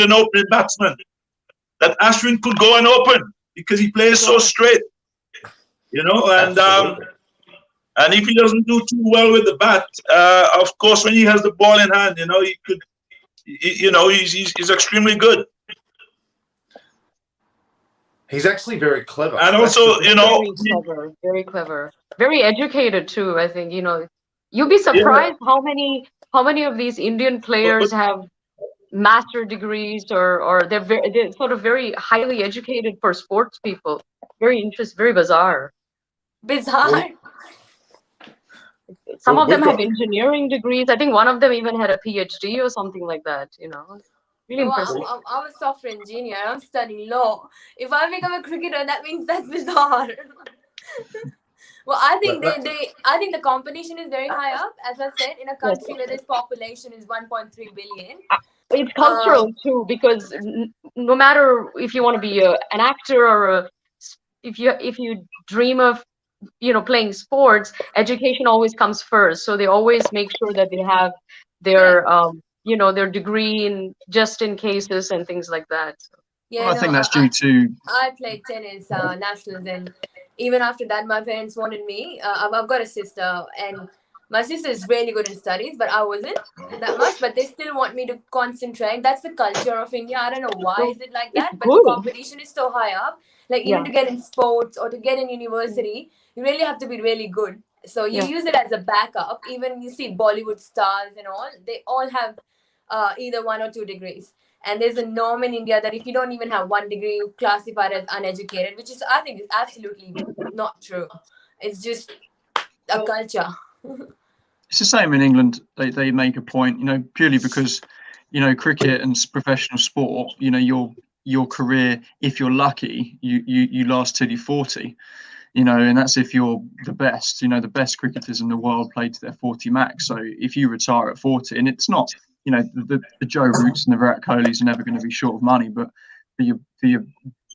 an opening batsman, that Ashwin could go and open because he plays so straight. You know, and if he doesn't do too well with the bat, of course, when he has the ball in hand, you know, he could, you know, he's extremely good. He's actually very clever. And also, you know, very clever. very educated too. I think, you know, you'd be surprised how many of these Indian players have master degrees, or they're sort of very highly educated for sports people. Very interesting, very bizarre. Bizarre. Some Well, of them we've have got- engineering degrees. I think one of them even had a PhD or something like that, you know. Really Well, impressive. I'm a software engineer. I'm studying law. If I become a cricketer, that means that's bizarre. Well, I think I think the competition is very high up. As I said, in a country where this population is 1.3 billion. It's cultural too, because no matter if you want to be an actor or if you dream of, you know, playing sports, education always comes first. So they always make sure that they have their you know, their degree in just in cases and things like that. Yeah, Well, I think that's due to. I played tennis nationals, and even after that, my parents wanted me. I've got a sister, and my sister is really good in studies, but I wasn't that much. But they still want me to concentrate. That's the culture of India. I don't know why is it like that, It's but the good. competition is so high up. Like even to get in sports or to get in university, you really have to be really good. So you use it as a backup. Even you see Bollywood stars and all, they all have either 1 or 2 degrees. And there's a norm in India that if you don't even have 1 degree, you're classified as uneducated, which is, I think, is absolutely not true. It's just a culture. It's the same in England. They make a point, you know, purely because, you know, cricket and professional sport, you know, your career, if you're lucky, you last till you're 40, you know, and that's if you're the best. You know, the best cricketers in the world play to their 40 max. So if you retire at 40, and it's not, you know, the Joe Roots and the Virat Kohlis are never going to be short of money, but for your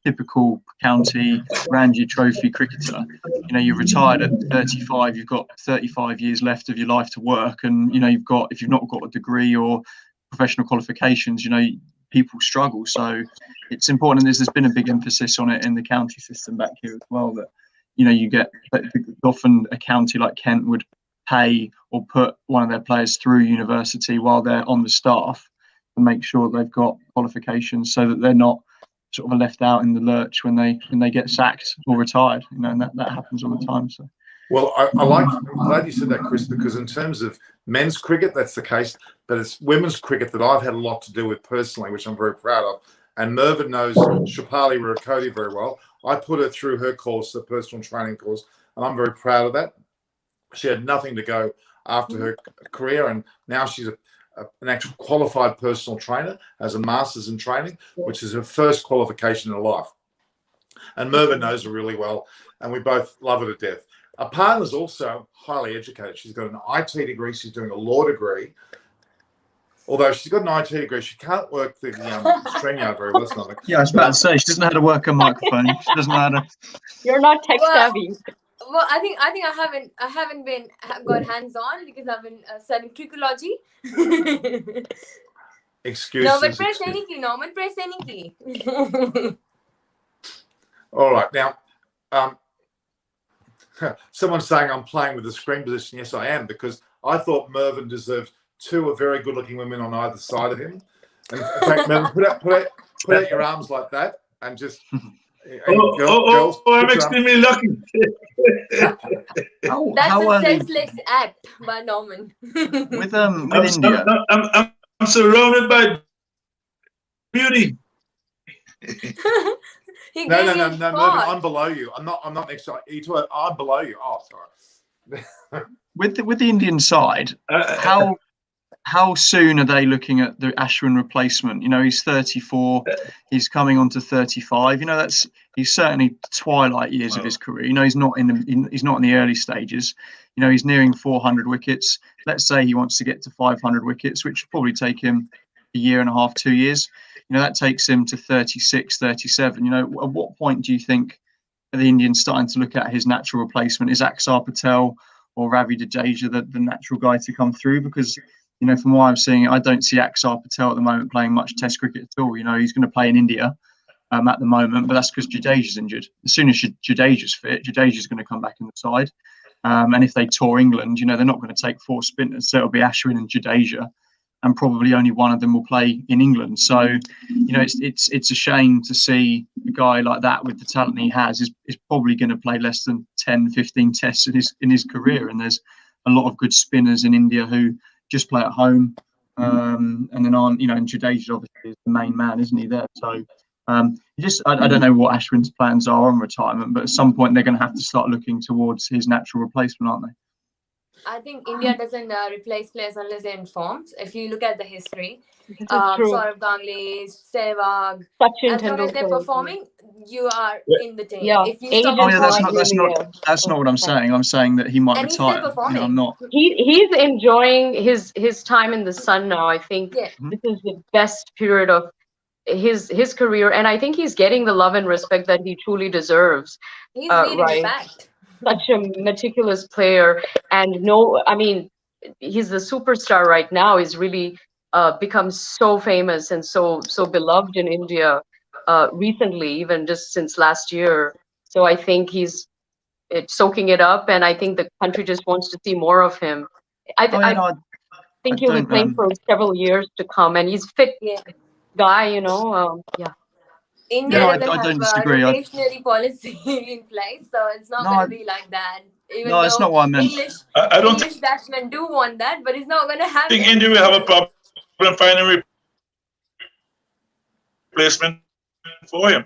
typical county Ranji Trophy cricketer, you know, you're retired at 35, you've got 35 years left of your life to work, and you know, if you've not got a degree or professional qualifications, you know, people struggle. So it's important, and there's been a big emphasis on it in the county system back here as well, that, you know, you get often a county like Kent would pay or put one of their players through university while they're on the staff and make sure they've got qualifications so that they're not sort of left out in the lurch when they get sacked or retired, you know, and that happens all the time. So, well, I'm glad you said that, Chris, because in terms of men's cricket, that's the case, but it's women's cricket that I've had a lot to do with personally, which I'm very proud of. And Mervyn knows Shapali Virakoti very well. I put her through her course, the personal training course, and I'm very proud of that. She had nothing to go after her career, and now she's an actual qualified personal trainer, has a master's in training, which is her first qualification in her life. And Mervyn knows her really well, and we both love her to death. Our partner's also highly educated. She's got an IT degree. She's doing a law degree. Although she's got an IT degree, she can't work the StreamYard very well. That's not yeah, I was about to say, she doesn't know how to work a microphone. She doesn't know how to. You're not tech savvy. Well, I think I haven't got hands on because I've been studying cricketology. excuses. No, but press any key. Norman, press any key. All right, now, someone's saying I'm playing with the screen position. Yes, I am, because I thought Mervyn deserved 2 very good-looking women on either side of him. And in fact, Mervyn, put out your arms like that, and just. Girls, I'm extremely lucky. That's a senseless act by Norman. with India, I'm surrounded by beauty. No, Mervyn, I'm below you. I'm not next to you. I'm below you. Oh, sorry. with the Indian side, how soon are they looking at the Ashwin replacement? You know, he's 34, he's coming on to 35. You know, he's certainly twilight years of his career. You know, he's not in the early stages. You know, he's nearing 400 wickets. Let's say he wants to get to 500 wickets, which will probably take him a year and a half, 2 years. You know, that takes him to 36, 37. You know, at what point do you think the Indians starting to look at his natural replacement? Is Axar Patel or Ravi Jadeja the natural guy to come through? Because, you know, from what I'm seeing, I don't see Axar Patel at the moment playing much Test cricket at all. You know, he's going to play in India at the moment, but that's because Jadeja's injured. As soon as Jadeja's fit, Jadeja's going to come back in the side. And if they tour England, you know, they're not going to take 4 spinners, so it'll be Ashwin and Jadeja. and probably only one of them will play in England. So, you know, it's a shame to see a guy like that with the talent he has is probably going to play less than 10, 15 tests in his career. And there's a lot of good spinners in India who just play at home. And then and Jadeja obviously is the main man, isn't he, there? So I don't know what Ashwin's plans are on retirement, but at some point they're going to have to start looking towards his natural replacement, aren't they? I think India doesn't replace players unless they're in form. If you look at the history, True. Saurav Ganguly, Sehwag, Sachin as long as they're Tendulkar. performing, you are in the team. Yeah. If you Age stop is Oh yeah, that's performing, not what I'm saying. I'm saying that he might and he's still retire. You performing. know, I'm not. He's enjoying his time in the sun now. I think Yeah. this is the best period of his career, and I think he's getting the love and respect that he truly deserves. He's leading the Right. pack. Such a meticulous player, and he's the superstar right now. He's really become so famous and so beloved in India recently, even just since last year. So I think he's soaking it up, and I think the country just wants to see more of him. I think he'll be playing for several years to come, and he's fit guy, you know. Yeah. India I doesn't don't have a disagree. rotationary policy in place, so it's not going to be like that. Even No, that's not what I meant. I don't English batsmen do want that, but it's not going to happen. think India will have a problem finding replacement for him.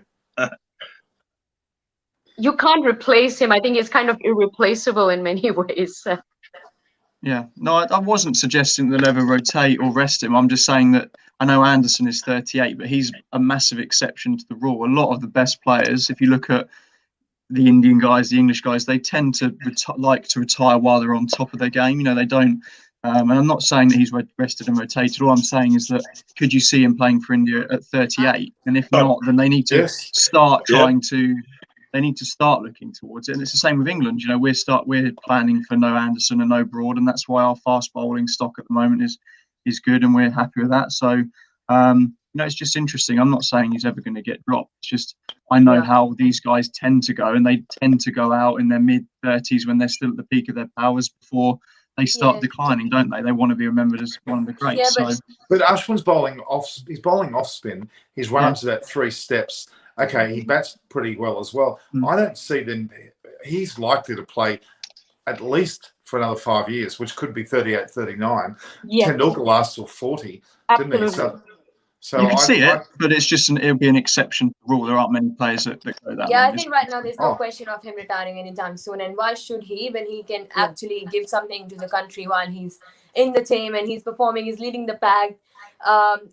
You can't replace him. I think he's kind of irreplaceable in many ways. Yeah, no, I wasn't suggesting they'll ever rotate or rest him. I'm just saying that I know Anderson is 38, but he's a massive exception to the rule. A lot of the best players, if you look at the Indian guys, the English guys, they tend to like to retire while they're on top of their game. You know, they don't. And I'm not saying that he's rested and rotated. All I'm saying is that could you see him playing for India at 38? And if not, then they need to start trying to. They need to start looking towards it. And it's the same with England. You know, we're planning for no Anderson and no Broad, and that's why our fast bowling stock at the moment is good, and we're happy with that. So, you know, it's just interesting. I'm not saying he's ever going to get dropped. It's just I know how these guys tend to go, and they tend to go out in their mid-30s when they're still at the peak of their powers before they start declining, don't they? They want to be remembered as one of the greats. But Ashwin's bowling off. He's bowling off spin. He's run up to that 3 steps. Okay, he bats pretty well as well. I don't see them. He's likely to play at least for another 5 years, which could be 38, 39. Tendulkar lasts till 40, didn't he? So you can see it, but it's just it'll be an exception to the rule. There aren't many players that go that long. I think right now there's no question of him retiring anytime soon. And why should he, when he can actually give something to the country while he's in the team and he's performing, he's leading the pack.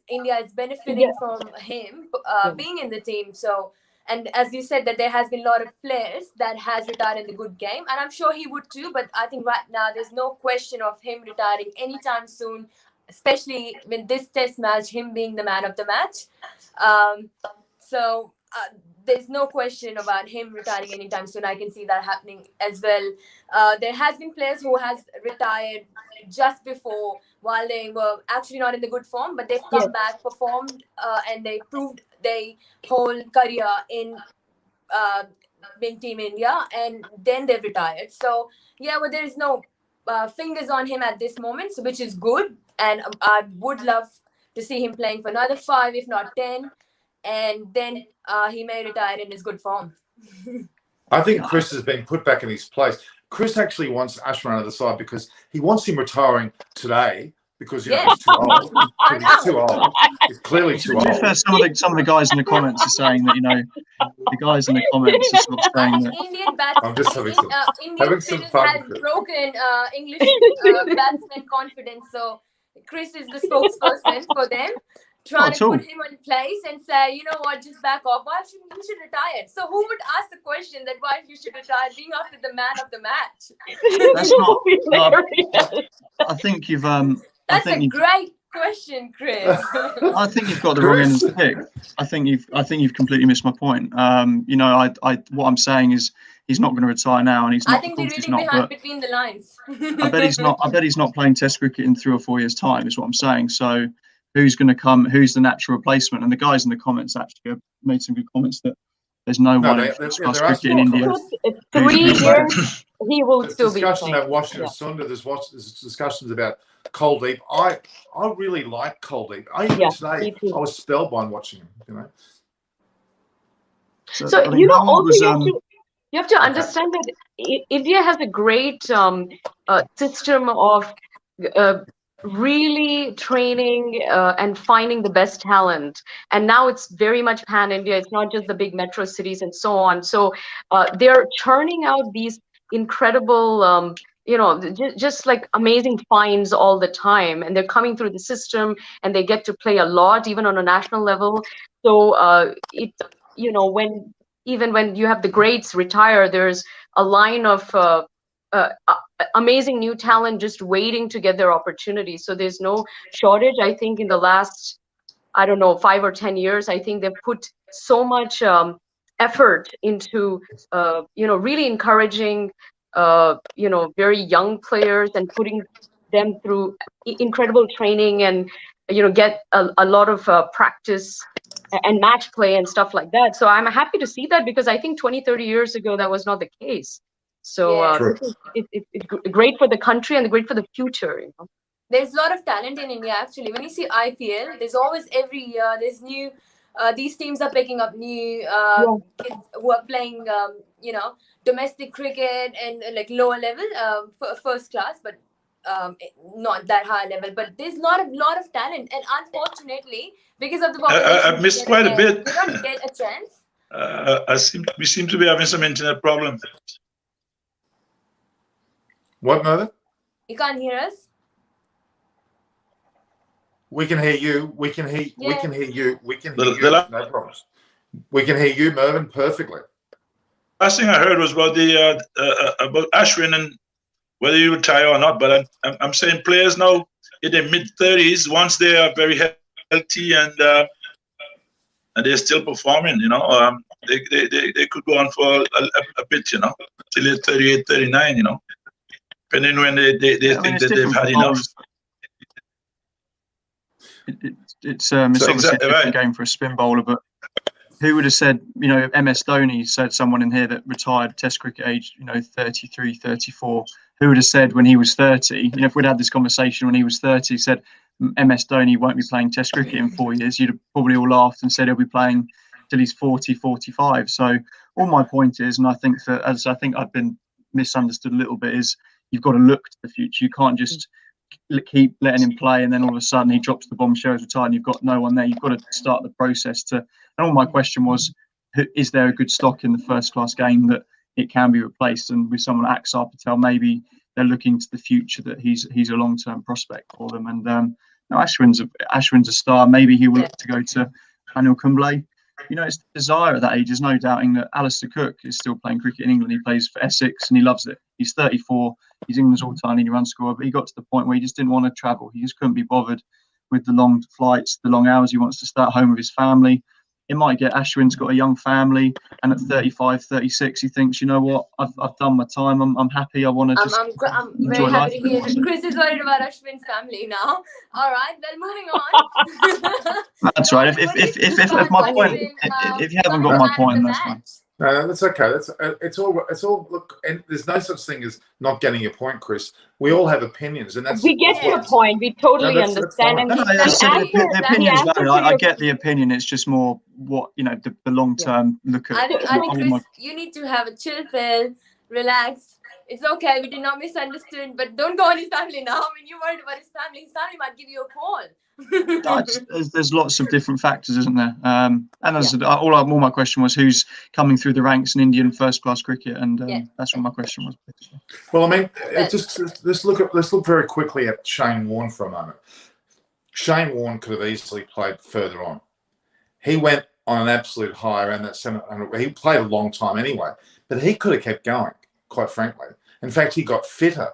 India is benefiting from him being in the team. So, and as you said, that there has been a lot of players that has retired in the good game, and I'm sure he would too. But I think right now there's no question of him retiring anytime soon, especially with this test match, him being the man of the match. So there's no question about him retiring anytime soon. I can see that happening as well. There has been players who has retired just before while they were actually not in the good form, but they've come back, performed, and they proved their whole career in being Team India, and then they've retired. So but there is no fingers on him at this moment, so which is good, and I would love to see him playing for another 5, if not 10, and then he may retire in his good form. I think Chris has been put back in his place. Chris actually wants Ashwin on the side because he wants him retiring today because he's too old. He's too old. He's clearly too old. Some of the guys in the comments are saying that, you know, the guys in the comments are sort of saying that. Indian having some fun has broken English batsmen confidence. So Chris is the spokesperson for them, trying to put him in place and say, you know what, just back off. Why should you should retire? So who would ask the question that why you should retire, being after the man of the match? That's not. I think you've. That's a great question, Chris. I think you've got the wrong end of the stick. I think you've completely missed my point. You know, what I'm saying is he's not going to retire now, and he's not. I think they're reading behind between the lines. I bet he's not. I bet he's not playing Test cricket in 3 or 4 years' time. Is what I'm saying. So, who's going to come? Who's the natural replacement? And the guys in the comments actually have made some good comments that there's no one in first class cricket in India. It's 3 years. he will There's still be discussion playing. about Washington Sunda. There's discussions about Kuldeep. I really like Kuldeep. Even today, me too. I was spellbound watching him. You know. So I think Helmut also was, you have to understand that India has a great system of really training and finding the best talent. And now it's very much pan-India. It's not just the big metro cities and so on. So they're churning out these incredible, just like amazing finds all the time. And they're coming through the system and they get to play a lot, even on a national level. So when you have the greats retire, there's a line of amazing new talent just waiting to get their opportunity. So there's no shortage. I think in the last, I don't know, 5 or 10 years, I think they've put so much effort into, really encouraging, very young players and putting them through incredible training and, get a lot of practice and match play and stuff like that. So I'm happy to see that, because I think 20, 30 years ago, that was not the case. So it's great for the country and great for the future. There's a lot of talent in India, actually. When you see IPL, there's always, every year, there's new, these teams are picking up new kids who are playing, domestic cricket and like lower level, first class, but not that high level. But there's a lot of talent, and unfortunately, because of the population, I've missed quite a bit. They don't get a chance. We seem to be having some internet problems. What, Mother? You can't hear us? We can hear you. We can hear. Yeah. We can hear you. We can hear you. No problems. We can hear you, Mervyn, perfectly. Last thing I heard was about about Ashwin and whether you retire or not. But I'm saying players now in their mid-30s, once they are very healthy and they're still performing, they could go on for a bit, till they're 38, 39, depending when they think that they've had enough. It's obviously a different game for a spin bowler, but who would have said, MS Dhoni said, someone in here that retired Test cricket age, 33, 34. Who would have said when he was 30, if we'd had this conversation when he was 30, said MS Dhoni won't be playing Test cricket in 4 years, you'd have probably all laughed and said he'll be playing till he's 40, 45. So all my point is, and I think as I think I've been misunderstood a little bit, is you've got to look to the future. You can't just keep letting him play and then all of a sudden he drops the bombshell, retired, and you've got no one there. You've got to start the process to. And all my question was, is there a good stock in the first class game that it can be replaced? And with someone like Axar Patel, maybe they're looking to the future, that he's a long-term prospect for them. And Ashwin's a star. Maybe he will look to go to Anil Kumble. It's the desire at that age. There's no doubting that Alistair Cook is still playing cricket in England. He plays for Essex and he loves it. He's 34. He's England's all-time leading run scorer, but he got to the point where he just didn't want to travel. He just couldn't be bothered with the long flights, the long hours. He wants to stay at home with his family. It might get Ashwin's got a young family, and at 35, 36, he thinks, you know what, I've done my time. I'm happy. I want to just I'm enjoy very happy life. to hear that Chris is worried about Ashwin's family now. All right, well, moving on. That's right. If my point, if you haven't got my point, that's fine. No, that's okay. It's all. Look, and there's no such thing as not getting your point, Chris. We all have opinions, and that's. We get your point. We totally understand. And the opinion's valid. I get the opinion. It's just more what the long term look at. I think Chris, you need to have a chill pill, relax. It's okay. We did not misunderstood, but don't go on his family now. When you're worried about his family might give you a call. There's lots of different factors, isn't there? And as all my question was, who's coming through the ranks in Indian first class cricket, and that's what my question was. Well, I mean, let's look very quickly at Shane Warne for a moment. Shane Warne could have easily played further on. He went on an absolute high around that 700. He played a long time anyway, but he could have kept going, quite frankly. In fact, he got fitter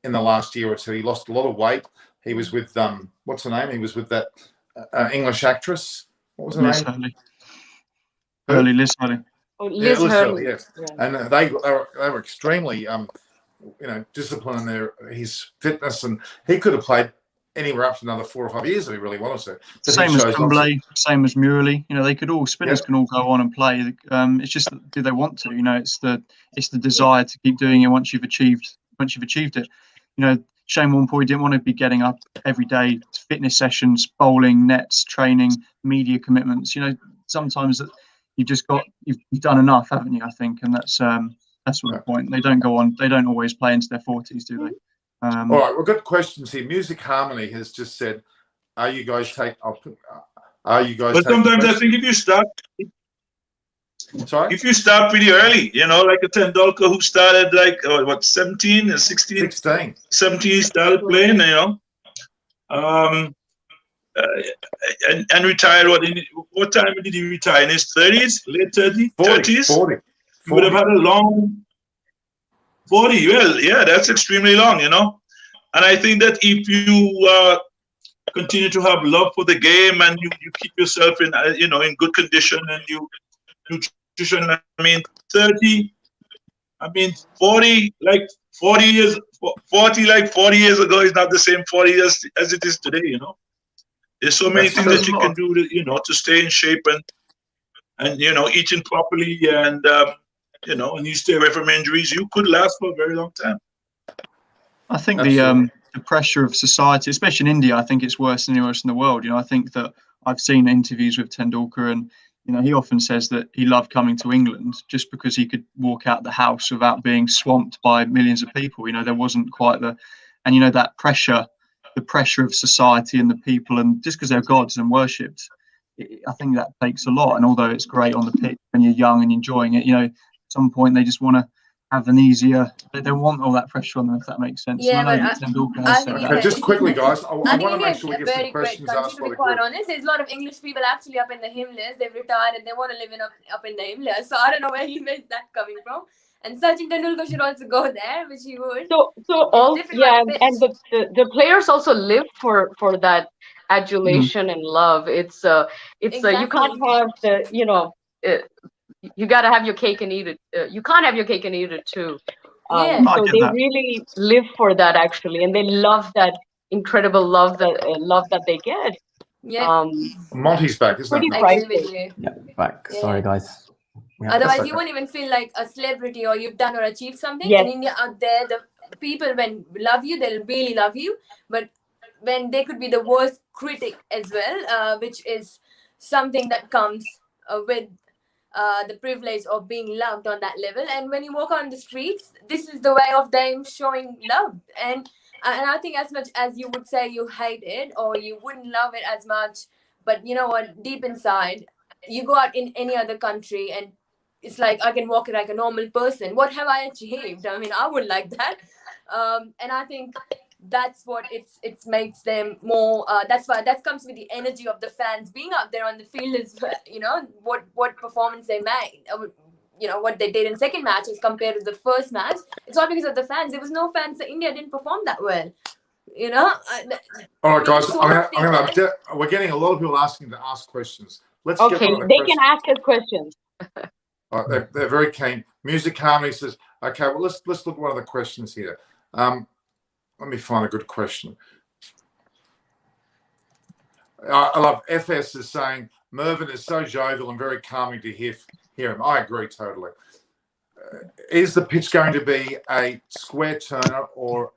in the last year or two. He lost a lot of weight. He was with what's her name? He was with that English actress. What was her name? Liz Hurley. Liz Hurley. Yes. Yeah. And they were extremely disciplined in his fitness, and he could have played anywhere up to another 4 or 5 years if he really wanted to. But Same as Kumble, same as Murley. You know, they could all spinners can all go on and play. It's just, do they want to? You know, it's the desire to keep doing it once you've achieved it. You know, Shane Warnpool didn't want to be getting up every day to fitness sessions, bowling, nets, training, media commitments. You know, sometimes you've done enough, haven't you? I think, and that's sort of the point. They don't go on. They don't always play into their 40s, do they? All right, we've got questions here. Music Harmony has just said, "Are you guys take? Are you guys?" But sometimes I think if you start pretty early, you know, like a Tendulkar who started like 17 or 16, 17 he started playing, you know, and retired. What time did he retire? In his 30s, late 30s? 40. He would have had a long 40. Well, yeah, that's extremely long, you know. And I think that if you continue to have love for the game and you keep yourself in in good condition and nutrition, I mean 30, I mean 40, like 40 years, 40 like 40 years ago is not the same 40 years as it is today, you know. There's so many things that you can do to, you know, to stay in shape and you know, eating properly and you know, and you stay away from injuries, you could last for a very long time. I think the pressure of society, especially in India, I think it's worse than anywhere else in the world. You know, I think that I've seen interviews with Tendulkar, and you know, he often says that he loved coming to England just because he could walk out the house without being swamped by millions of people. You know, there wasn't quite and you know, that pressure, the pressure of society and the people, and just because they're gods and worshipped, I think that takes a lot. And although it's great on the pitch when you're young and enjoying it, you know, at some point they just want to have an easier, they don't want all that pressure on them, if that makes sense. Yeah, and I know but that Tendulkar has said that. Just quickly, guys, I think want to make India sure we is a get some very great questions country, asked to by be the quite group. honest. There's a lot of English people actually up in the Himalayas. They've retired and they want to live up in the Himalayas. So I don't know where that coming from. And Sachin Tendulkar should also go there, which he would. And the players also live for that adulation and love. It's Exactly. you can't have you got to have your cake and eat it. You can't have your cake and eat it too. Yeah. No, I So get they that. really live for that actually, and they love that incredible love that they get. Yeah. Monty's back, isn't Pretty it? I agree with priceless. you. Yeah, back. Yeah. Sorry, guys. Yeah. Otherwise, okay. you won't even feel like a celebrity or you've done or achieved something. Yes. In India, out there, the people when love you, they'll really love you. But when they could be the worst critic as well, which is something that comes with the privilege of being loved on that level. And when you walk on the streets, this is the way of them showing love. And I think as much as you would say you hate it or you wouldn't love it as much, but you know what, deep inside, you go out in any other country and it's like I can walk it like a normal person. What have I achieved? I mean, I would like that. And I think that's what it makes them more. That's why that comes with the energy of the fans being out there on the field as well. You know what performance they made. You know what they did in second match as compared to the first match. It's all because of the fans. There was no fans, so India didn't perform that well. You know. All right, guys. We're getting a lot of people asking to ask questions. Let's get Okay, one of the they questions. can ask us questions. They're very keen. Music Harmony says, "Okay, well, let's look at one of the questions here." Let me find a good question. I love FS is saying Mervyn is so jovial and very calming to hear him. I agree totally. Is the pitch going to be a square turner or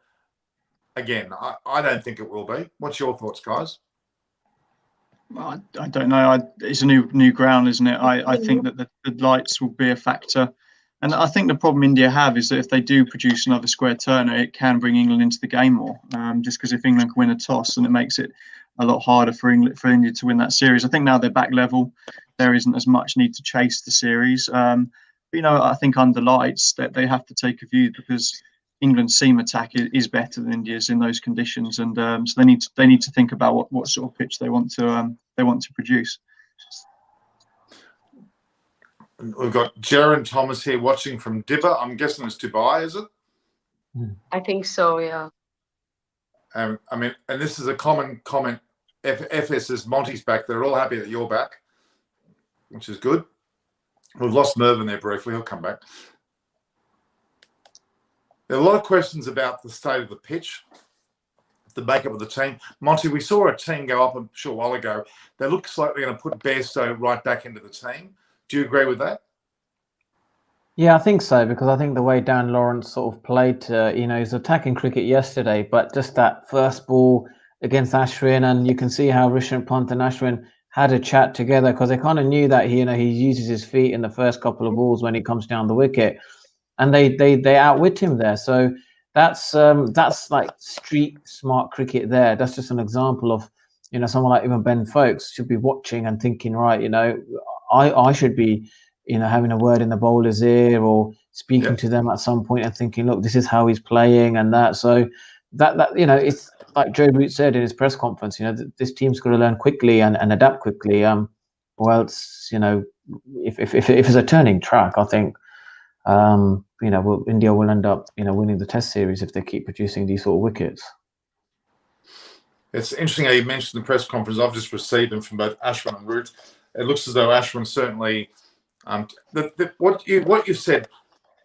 again? I don't think it will be. What's your thoughts, guys? Well, I don't know. It's a new ground, isn't it? I think that the lights will be a factor. And I think the problem India have is that if they do produce another square turner, it can bring England into the game more. Just because if England can win a toss, then it makes it a lot harder for India to win that series. I think now they're back level. There isn't as much need to chase the series. But, you know, I think under lights that they have to take a view because England's seam attack is better than India's in those conditions, and so they need to think about what sort of pitch they want to produce. We've got Jaron Thomas here watching from Dibba. I'm guessing it's Dubai, is it? I think so, yeah. I mean, and this is a common comment. FS is Monty's back. They're all happy that you're back, which is good. We've lost Mervyn there briefly. He'll come back. There are a lot of questions about the state of the pitch. the makeup of the team. Monty, we saw a team go up a short while ago. They look like they're going to put Bairstow right back into the team. Do you agree with that? Yeah, I think so, because I think the way Dan Lawrence sort of played, he was attacking cricket yesterday, but just that first ball against Ashwin, and you can see how Rishabh Pant and Ashwin had a chat together, because they kind of knew that he uses his feet in the first couple of balls when he comes down the wicket, and they outwit him there. So that's like street smart cricket there. That's just an example of someone like even Ben Foakes should be watching and thinking, right, I should be having a word in the bowler's ear or speaking to them at some point and thinking, look, this is how he's playing and that. So that it's like Joe Root said in his press conference, this team's got to learn quickly and adapt quickly. Or else, if it's a turning track, I think, India will end up, winning the Test series if they keep producing these sort of wickets. It's interesting how you mentioned the press conference. I've just received them from both Ashwin and Root. It looks as though Ashwin certainly, what you said,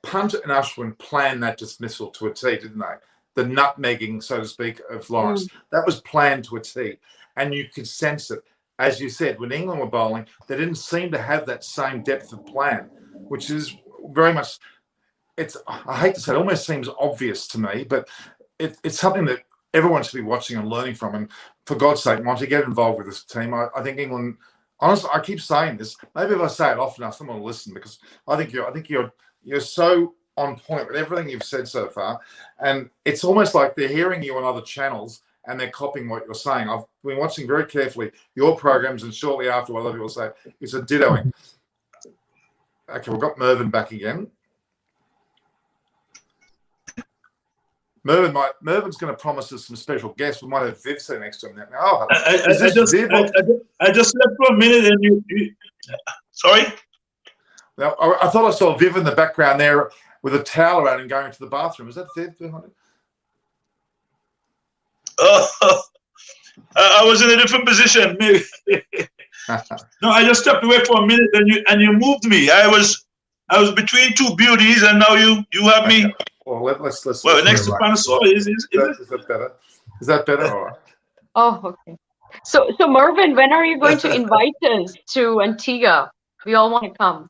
Punt and Ashwin planned that dismissal to a T, didn't they? The nutmegging, so to speak, of Lawrence. That was planned to a T. And you could sense it. As you said, when England were bowling, they didn't seem to have that same depth of plan, which is very much, I hate to say it, almost seems obvious to me, but it's something that everyone should be watching and learning from. And for God's sake, Monty, get involved with this team. I think England, honestly, I keep saying this. Maybe if I say it often enough, someone will listen, because I think you're so on point with everything you've said so far. And it's almost like they're hearing you on other channels and they're copying what you're saying. I've been watching very carefully your programs, and shortly after what other people say, it's a dittoing. Okay, we've got Mervyn back again. Mervyn's going to promise us some special guests. We might have Viv sitting next to him now. Oh, I just slept for a minute and you sorry? Now, I thought I saw Viv in the background there with a towel around and going to the bathroom. Is that Viv behind it? Oh, I was in a different position. Maybe. No, I just stepped away for a minute and you moved me. I was between two beauties, and now you have me. Well, let's next to Panasol. Is that better? Is that better? All right. Oh, okay. So Mervyn, when are you going to invite us to Antigua? We all want to come.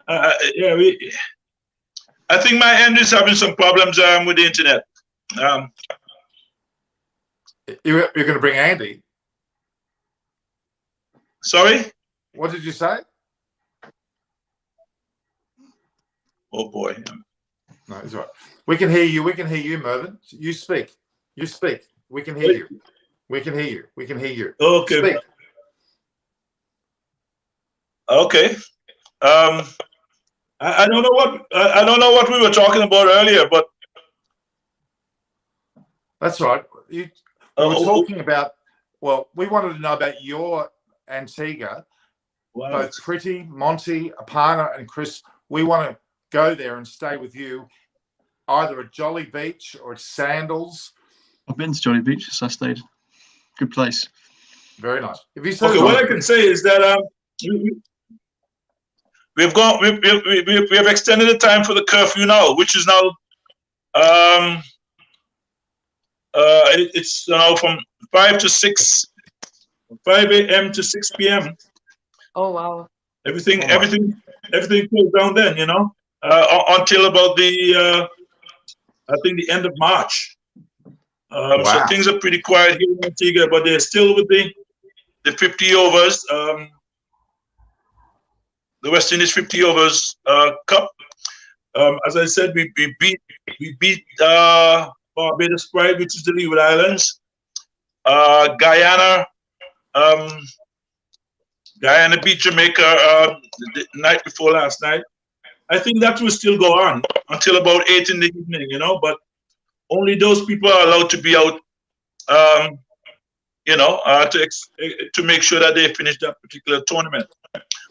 Yeah, I think my end is having some problems with the internet. You're going to bring Andy? Sorry? What did you say? Oh boy. No, it's all right. We can hear you. We can hear you, Mervyn. You speak. You speak. We can hear you. We can hear you. We can hear you. Okay. Speak. Okay. I don't know what we were talking about earlier, but that's right. We were talking about. Well, we wanted to know about your Antigua. Wow. Both Pretty, Monty, Aparna, and Chris. We want to go there and stay with you, either at Jolly Beach or at Sandals. I've been to Jolly Beach, so I stayed. Good place. Very nice. If you okay, what I can say is that we have extended the time for the curfew now, which is now it's now from 5 a.m. to 6 p.m. Oh wow! Everything goes down then, until about the I think the end of March. Wow. So things are pretty quiet here in Antigua, but they're still with the 50 overs. The West Indies 50 overs cup. As I said, we beat Barbados Pride, which is the Leeward Islands. Guyana beat Jamaica the night before last night. I think that will still go on until about 8 in the evening, but only those people are allowed to be out, to make sure that they finish that particular tournament.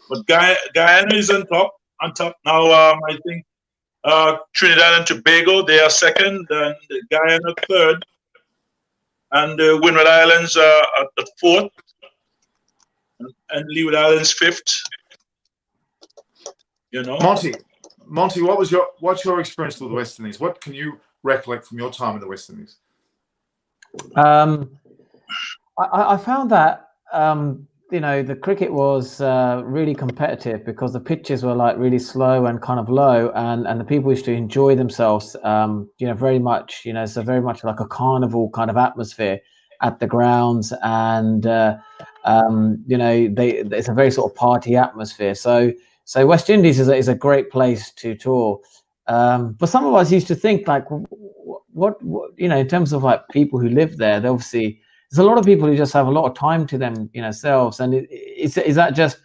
But Guyana is on top now. I think Trinidad and Tobago, they are second, and Guyana third, and the Windward Islands are at fourth, and Leeward Islands fifth. Monty, what's your experience with the West Indies? What can you recollect from your time in the West Indies? I found that the cricket was really competitive because the pitches were like really slow and kind of low, and the people used to enjoy themselves. Very much. So very much like a carnival kind of atmosphere at the grounds, and it's a very sort of party atmosphere. So West Indies is a great place to tour. But some of us used to think like, what in terms of like people who live there, they obviously. There's a lot of people who just have a lot of time to themselves, and is that just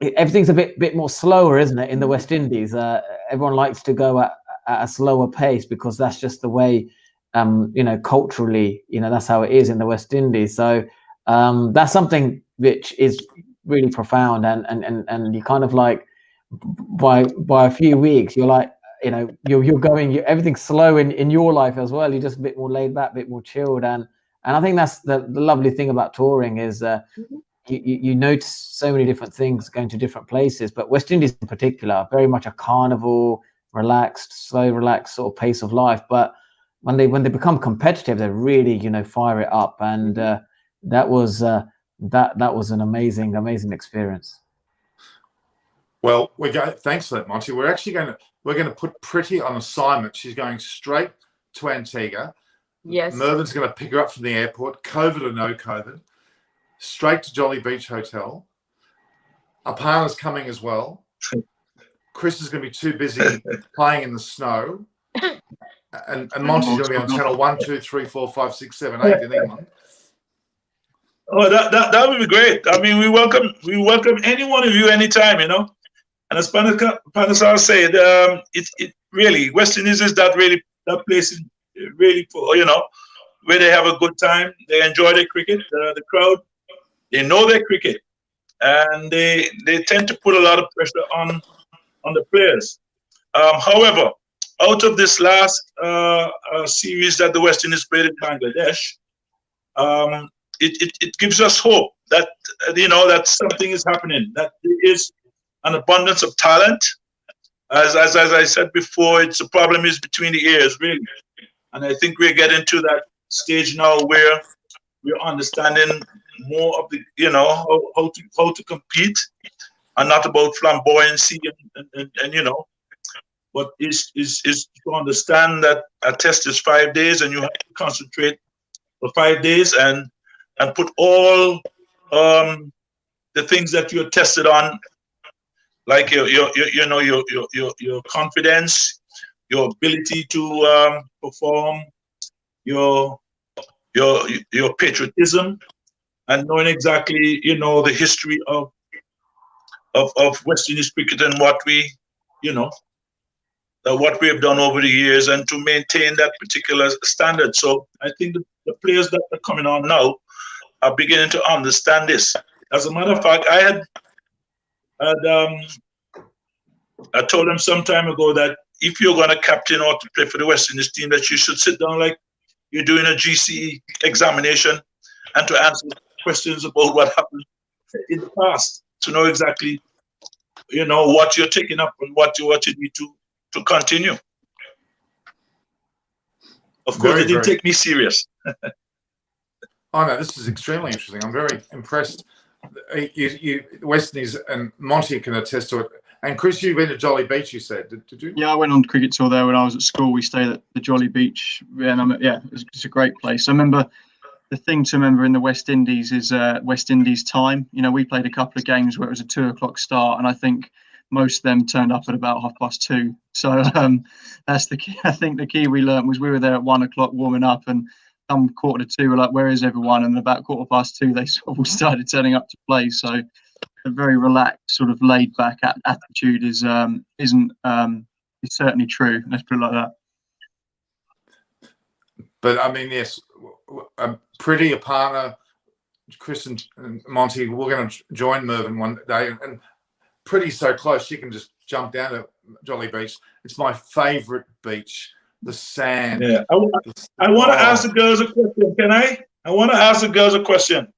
everything's a bit more slower, isn't it? In the West Indies, everyone likes to go at a slower pace because that's just the way, culturally, that's how it is in the West Indies. So that's something which is really profound, and you kind of like by a few weeks, you're like. You're going. Everything's slow in your life as well. You're just a bit more laid back, a bit more chilled, and I think that's the lovely thing about touring is you notice so many different things going to different places. But West Indies in particular, very much a carnival, slow, relaxed sort of pace of life. But when they become competitive, they really fire it up, and that was an amazing experience. Well, thanks for that, Monty. We're going to put Pretty on assignment. She's going straight to Antigua. Yes. Mervin's going to pick her up from the airport, COVID or no COVID, straight to Jolly Beach Hotel. Aparna's coming as well. Chris is going to be too busy playing in the snow. And Monty's going to be on channel 1, 2, 3, 4, 5, 6, 7, 8 in England. Oh, that would be great. I mean, we welcome any one of you anytime, And as Panasar said, it really, West Indies is that place is really for, where they have a good time. They enjoy their cricket. The crowd, they know their cricket, and they tend to put a lot of pressure on the players. However, out of this last series that the West Indies played in Bangladesh, it gives us hope that that something is happening, that there is an abundance of talent. As I said before, the problem is between the ears, really. And I think we're getting to that stage now where we're understanding more of the, how to compete, and not about flamboyancy and but is to understand that a test is 5 days and you have to concentrate for 5 days and put all the things that you're tested on, like your confidence, your ability to perform, your patriotism, and knowing exactly the history of West Indies cricket and what we have done over the years, and to maintain that particular standard. So I think the players that are coming on now are beginning to understand this. As a matter of fact, I told them some time ago that if you're going to captain or to play for the West Indies team, that you should sit down like you're doing a GCE examination and to answer questions about what happened in the past, to know exactly, what you're taking up and what you need to continue. Of course, they didn't take me serious. Oh no, this is extremely interesting. I'm very impressed. You West Indies, and Monty can attest to it. And Chris, you've been to Jolly Beach, you said, did you? Yeah, I went on cricket tour there when I was at school. We stayed at the Jolly Beach, and it's a great place. I remember the thing to remember in the West Indies is West Indies time. We played a couple of games where it was a 2 o'clock start, and I think most of them turned up at about 2:30. So that's the key. I think the key we learned was we were there at 1 o'clock warming up, and come 1:45, we're like, "Where is everyone?" And about 2:15, they sort of all started turning up to play. So a very relaxed, sort of laid back attitude is certainly true. Let's put it like that. But I mean, yes, Pretty, Aparna, Chris and Monty, we're going to join Mervyn one day, and Pretty's so close she can just jump down to Jolly Beach. It's my favourite beach. The sand. Yeah, I want to ask the girls a question. Can I? I want to ask the girls a question.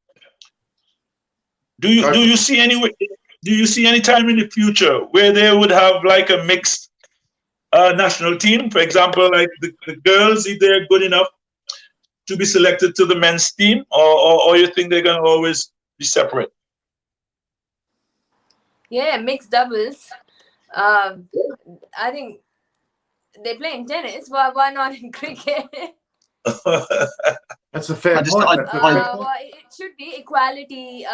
Do you see any time in the future where they would have like a mixed national team? For example, like the girls, if they're good enough to be selected to the men's team, or you think they're going to always be separate? Yeah, mixed doubles. I think they play in tennis. Why not in cricket? That's a fair point. Well, it should be equality.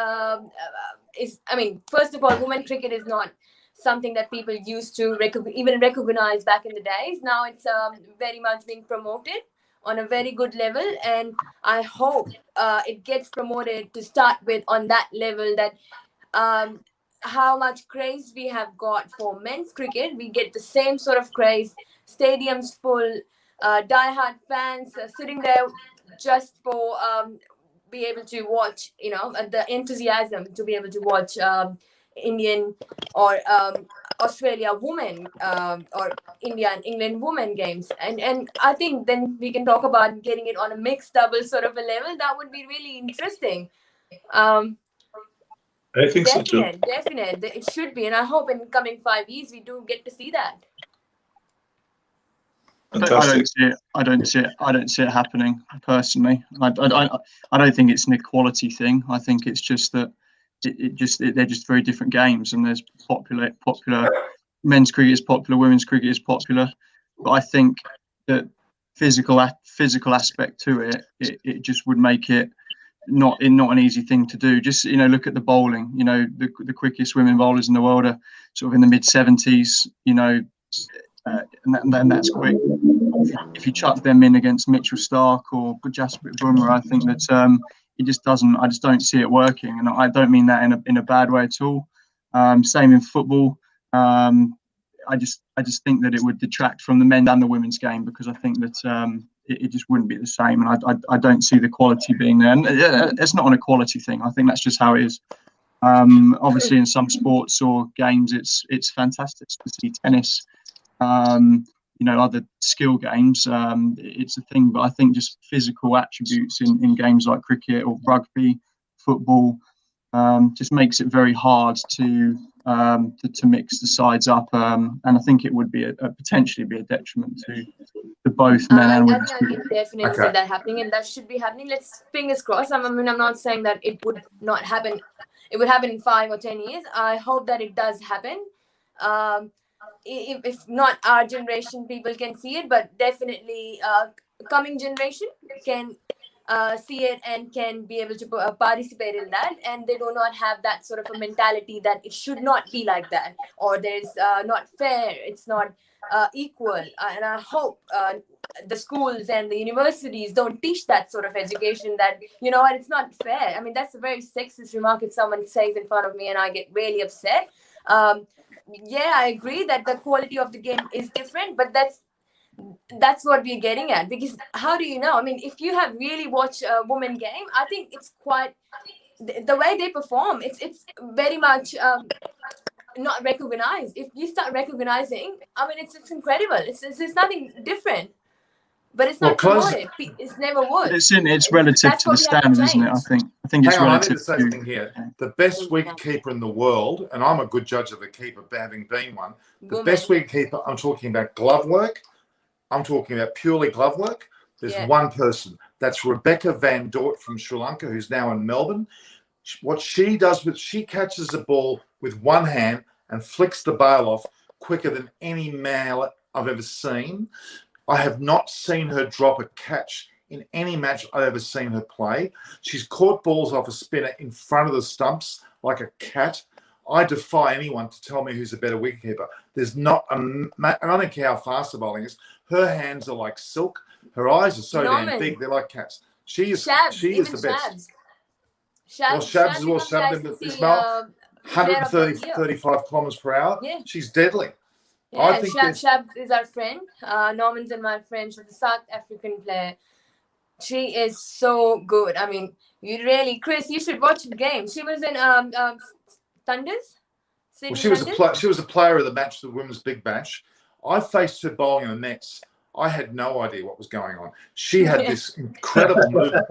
First of all, women cricket is not something that people used to even recognize back in the days. Now it's very much being promoted on a very good level, and I hope it gets promoted to start with on that level. That how much craze we have got for men's cricket, we get the same sort of craze. Stadiums full, diehard fans sitting there just for be able to watch, the enthusiasm to be able to watch Indian or Australia women or India and England women games. And I think then we can talk about getting it on a mixed double sort of a level. That would be really interesting. I think so too. Definite. It should be. And I hope in the coming 5 years we do get to see that. I don't see it happening personally. I don't think it's an equality thing. I think it's just that they're just very different games, and there's popular men's cricket is popular, women's cricket is popular, but I think that physical aspect to it just would make it not an easy thing to do. Just look at the bowling. The quickest women bowlers in the world are sort of in the mid-70s. And that's quick. If you chuck them in against Mitchell Stark or Jasprit Bumrah, I think that it just doesn't. I just don't see it working, and I don't mean that in a bad way at all. Same in football. I just think that it would detract from the men and the women's game, because I think that it just wouldn't be the same, and I don't see the quality being there. And it's not an equality thing. I think that's just how it is. Obviously, in some sports or games, it's fantastic to see tennis. Other skill games, it's a thing, but I think just physical attributes in games like cricket or rugby, football, just makes it very hard to mix the sides up, and I think it would be potentially be a detriment to both men and women's cricket. Definitely see that happening, and that should be happening. Let's fingers crossed. I'm not saying that it would not happen. It would happen in 5 or 10 years. I hope that it does happen. If not our generation, people can see it, but definitely coming generation can see it and can be able to participate in that, and they do not have that sort of a mentality that it should not be like that, or there's not fair, it's not equal. And I hope the schools and the universities don't teach that sort of education, that and it's not fair. I mean, that's a very sexist remark if someone says in front of me, and I get really upset. Yeah, I agree that the quality of the game is different, but that's what we're getting at. Because how do you know? I mean, if you have really watched a women game, I think it's quite the way they perform. It's very much not recognized. If you start recognizing, I mean, it's incredible. It's nothing different. But it's not promoted. It's never was. It's relative to the standard, isn't it? I think it's relative. I need to say something here. The best wicketkeeper in the world, and I'm a good judge of a keeper, having been one. The best wicketkeeper, I'm talking about glove work. I'm talking about purely glove work. There's one person. That's Rebecca Van Dort from Sri Lanka, who's now in Melbourne. What she does she catches the ball with one hand and flicks the bail off quicker than any male I've ever seen. I have not seen her drop a catch in any match I've ever seen her play. She's caught balls off a spinner in front of the stumps like a cat. I defy anyone to tell me who's a better wicketkeeper. There's not and I don't care how fast the bowling is. Her hands are like silk. Her eyes are so damn big. They're like cats. She is the best. Shabs as well. Shabs 135 kilometers per hour. Yeah. She's deadly. Yeah, I think Shab is our friend. Norman's and my friend. She's a South African player. She is so good. I mean, Chris, you should watch the game. She was in Thunders. Well, she was a player of the match, the women's big bash. I faced her bowling in the nets. I had no idea what was going on. She had this incredible movement.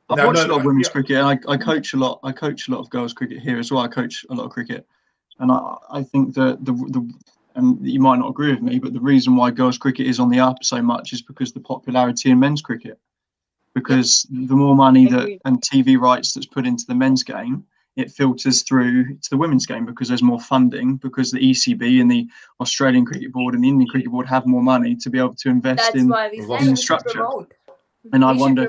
I've watched a lot of women's cricket. And I coach a lot. I coach a lot of girls' cricket here as well. I coach a lot of cricket, and I think that and you might not agree with me, but the reason why girls' cricket is on the up so much is because the popularity in men's cricket. because the more money that and TV rights that's put into the men's game, it filters through to the women's game because there's more funding, because the ECB and the Australian Cricket Board and the Indian Cricket Board have more money to be able to invest in the structure. And I wonder,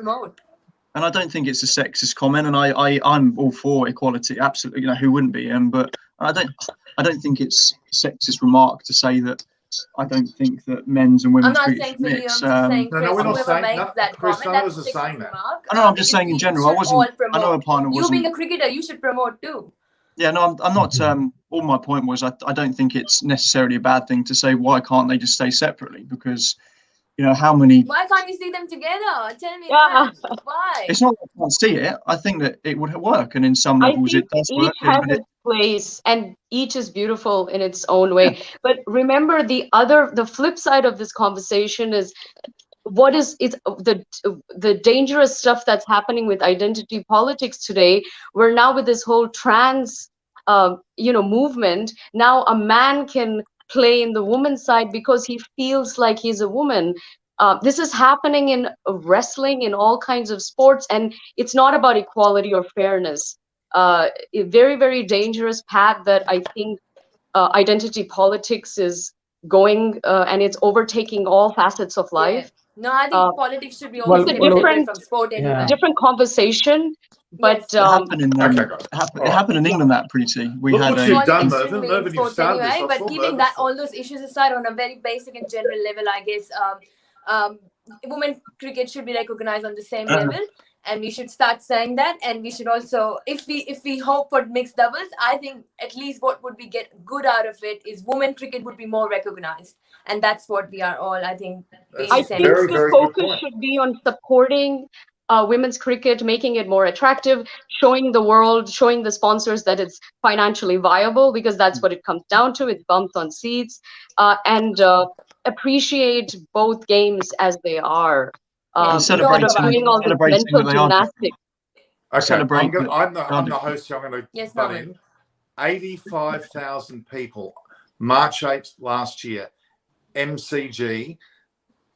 and I don't think it's a sexist comment, and I'm all for equality, absolutely. You know, who wouldn't be? But I don't think it's a sexist remark to say that I don't think that men's and women's cricket should mix. No, we're not saying that. Chris, none of us are saying that. I know, I'm just saying in general. I know a partner wasn't. You being a cricketer, you should promote too. Yeah, no, I'm not. All my point was I don't think it's necessarily a bad thing to say why can't they just stay separately, because you know how many. Why can't we see them together? Tell me that. Why? It's not that I can't see it. I think that it would work, and in some levels it does work. Each has its place, and each is beautiful in its own way. Yeah. But remember, the flip side of this conversation is what is the dangerous stuff that's happening with identity politics today. We're now with this whole trans, movement. Now a man can play in the woman's side because he feels like he's a woman. This is happening in wrestling, in all kinds of sports, and it's not about equality or fairness. A very, very dangerous path that I think identity politics is going, and it's overtaking all facets of life. Yeah. No, I think politics should be always different from sport anyway. Yeah. Different conversation, but it happened in England. That Preeti, we had a Mervyn, you've started anyway, but keeping that all those issues aside, on a very basic and general level, I guess women cricket should be recognized on the same level, and we should start saying that. And we should also, if we hope for mixed doubles, I think at least what would we get good out of it is women cricket would be more recognized, and that's what we are all, I think. I think the focus should be on supporting women's cricket, making it more attractive, showing the world, showing the sponsors that it's financially viable, because that's what it comes down to. It's bumps on seats, and appreciate both games as they are. Celebrating all the mental gymnastics. Okay, I'm the host, so I'm going to butt in. 85,000 people, March 8th last year, MCG,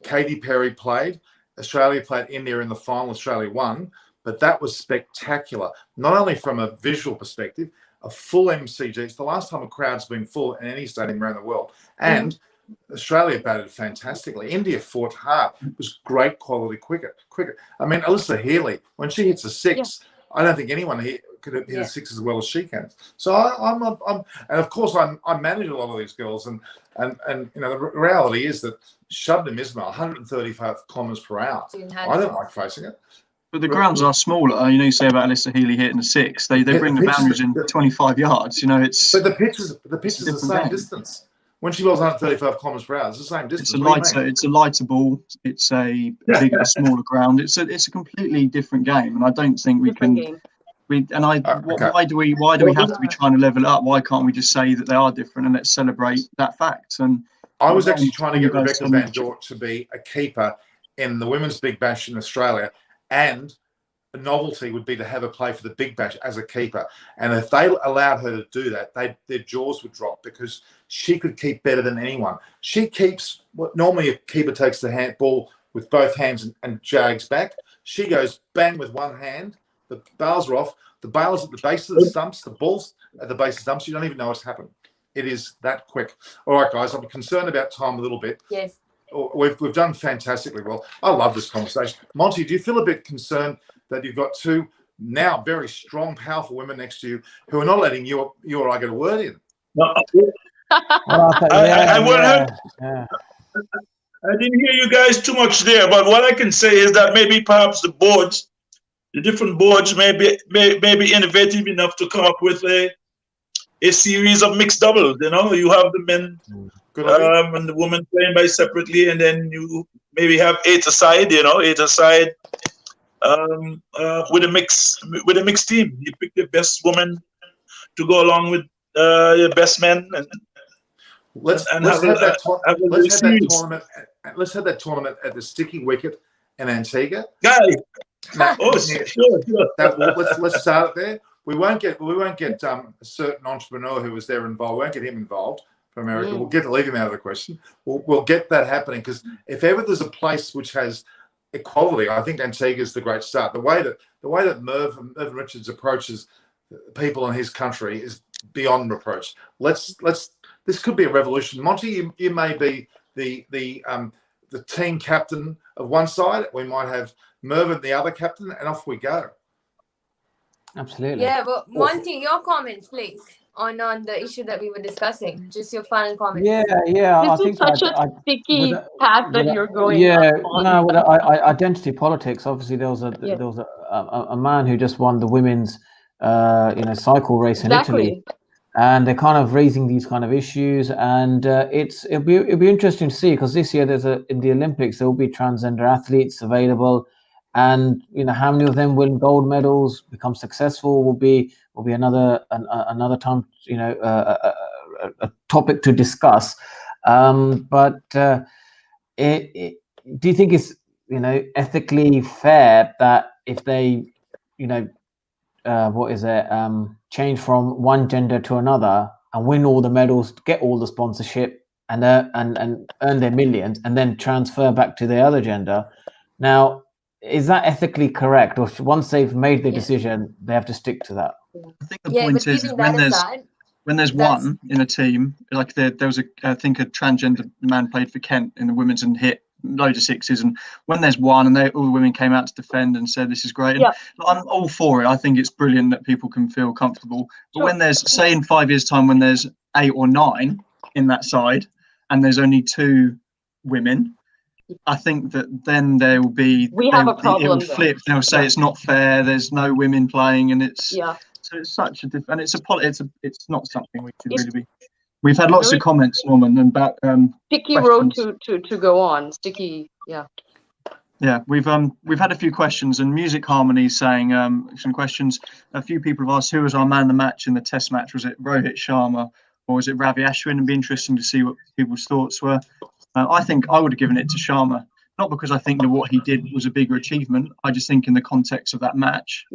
Katy Perry played. Australia played India in the final. Australia won, but that was spectacular. Not only from a visual perspective, a full MCG. It's the last time a crowd's been full in any stadium around the world. And Australia batted fantastically. India fought hard. It was great quality cricket. I mean, Alyssa Healy, when she hits a six, I don't think anyone here could hit a six as well as she can. So I'm and of course I manage a lot of these girls, and you know, the reality is that Shabnam Ismail, 135 kilometres per hour. I don't like facing it. But the grounds are smaller. You know, you say about Alyssa Healy hitting a six. They bring the boundaries in 25 yards. You know, it's. But the pitch is the same distance. When she was 135 kilometres per hour, it's the same distance. It's a lighter ball. It's a bigger, smaller ground. It's a completely different game, and I don't think we can. Why do we have to be trying to level it up? Why can't we just say that they are different and let's celebrate that fact? And I was actually trying to get Rebecca Van Dort to be a keeper in the Women's Big Bash in Australia, and a novelty would be to have her play for the Big Bash as a keeper. And if they allowed her to do that, their jaws would drop, because she could keep better than anyone. She keeps what normally a keeper takes the handball with both hands and jags back. She goes bang with one hand. The bails are off. The bail's at the base of the stumps. The ball's at the base of the stumps. You don't even know what's happened. It is that quick. All right, guys, I'm concerned about time a little bit. Yes. We've done fantastically well. I love this conversation. Monty, do you feel a bit concerned that you've got two now very strong, powerful women next to you who are not letting you or I get a word in? No. I didn't hear you guys too much there, but what I can say is that maybe perhaps the different boards may be innovative enough to come up with a series of mixed doubles. You know, you have the men and the women playing by separately, and then you maybe have eight aside with a mixed team. You pick the best woman to go along with your best men, and let's have that tournament at the Sticky Wicket in Antigua. Now, sure. Let's start it there. We won't get a certain entrepreneur who was there involved. We won't get him involved from America. We'll get to leave him out of the question. We'll get that happening, because if ever there's a place which has equality. I think Antigua's the great start. The way that Mervyn Richards approaches people in his country is beyond reproach. This could be a revolution. Monty, you may be the team captain of one side. We might have Mervyn the other captain, and off we go. Absolutely. Yeah, but Monty, your comments, please, on the issue that we were discussing. Just your final comments. Yeah. I This think is such a sticky path that you're going on. No, with identity politics. Obviously, there was a man who just won the women's cycle race in Italy, and they're kind of raising these kind of issues, and it'll be interesting to see, because this year in the Olympics there will be transgender athletes available, and how many of them win gold medals, become successful, will be another time, a topic to discuss. But do you think it's ethically fair that if they change from one gender to another and win all the medals, get all the sponsorship, and earn their millions, and then transfer back to their other gender? Now, is that ethically correct, or once they've made the decision, they have to stick to that? I think the point is when there's one in a team, like there was I think a transgender man played for Kent in the women's and hit loads of sixes, and when there's one and all the women came out to defend and said this is great, and I'm all for it. I think it's brilliant that people can feel comfortable, but when there's, say, in 5 years time, when there's 8 or 9 in that side and there's only 2 women, I think that then there will be have a problem. It will flip. They'll say it's not fair. There's no women playing, and it's so it's such a and it's not something we should really be. We've had lots of comments, Norman, about sticky road to go on. Sticky, yeah. We've had a few questions, and Music Harmony saying some questions. A few people have asked who was our man of the match in the Test match. Was it Rohit Sharma or was it Ravi Ashwin? It'd be interesting to see what people's thoughts were. I think I would have given it to Sharma, not because I think that what he did was a bigger achievement. I just think in the context of that match,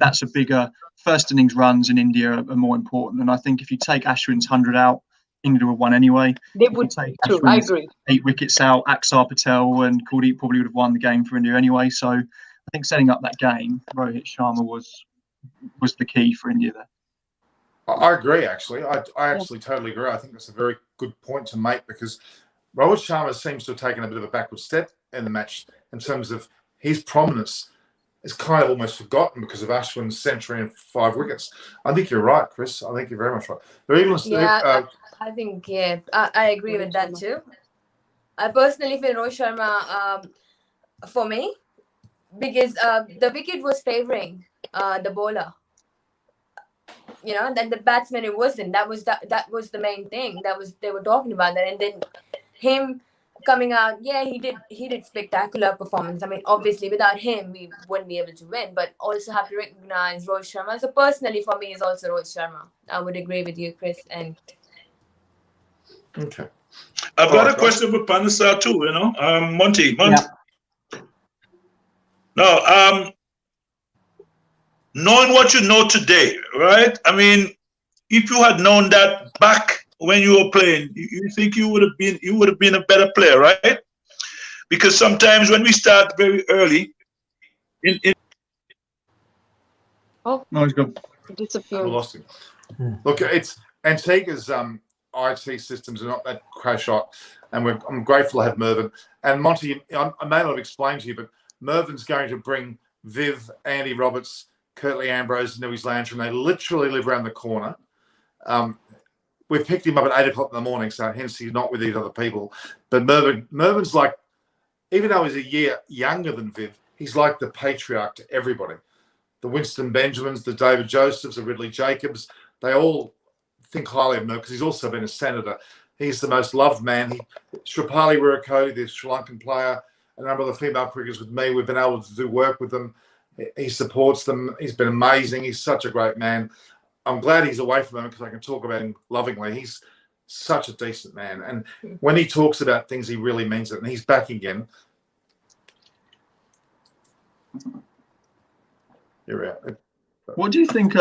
that's a bigger. First innings runs in India are more important, and I think if you take Ashwin's 100 out, India would have won anyway. They would take I agree. 8 wickets out, Axar Patel and Kuldeep probably would have won the game for India anyway. So I think setting up that game, Rohit Sharma was the key for India there. I agree, actually. I actually totally agree. I think that's a very good point to make, because Rohit Sharma seems to have taken a bit of a backward step in the match in terms of his prominence is kind of almost forgotten because of Ashwin's century and 5 wickets. I think you're right, Chris. I think you're very much right. I think, I agree with that too. I personally feel Rohit Sharma, for me, because the wicket was favoring the bowler. Then the batsman, it wasn't. That was the main thing. They were talking about that, and then him coming out. Yeah, he did spectacular performance. I mean, obviously without him we wouldn't be able to win. But also have to recognize Rohit Sharma. So personally, for me, is also Rohit Sharma. I would agree with you, Chris. And okay, I've got a question for Panasa too. Monty. Yeah. No, knowing what you know today, right? I mean, if you had known that back when you were playing, you think you would have been a better player, right? Because sometimes when we start very early, no, he's gone. Disappeared. I lost him. Look, it's Antigua's IT systems are not that crash hot, and I'm grateful to have Mervyn and Monty. I may not have explained to you, but Mervyn's going to bring Viv, Andy Roberts, Curtly Ambrose into his lounge room. They literally live around the corner. We've picked him up at 8 o'clock in the morning, so hence he's not with these other people. But Mervyn's like, even though he's a year younger than Viv, he's like the patriarch to everybody. The Winston Benjamins, the David Josephs, the Ridley Jacobs, they all think highly of Merv because he's also been a senator. He's the most loved man. Shripali Wirikoti, the Sri Lankan player, a number of the female cricketers with me, we've been able to do work with them. He supports them. He's been amazing. He's such a great man. I'm glad he's away from them because I can talk about him lovingly. He's such a decent man. And when he talks about things, he really means it. And he's back again. You're out. What do you think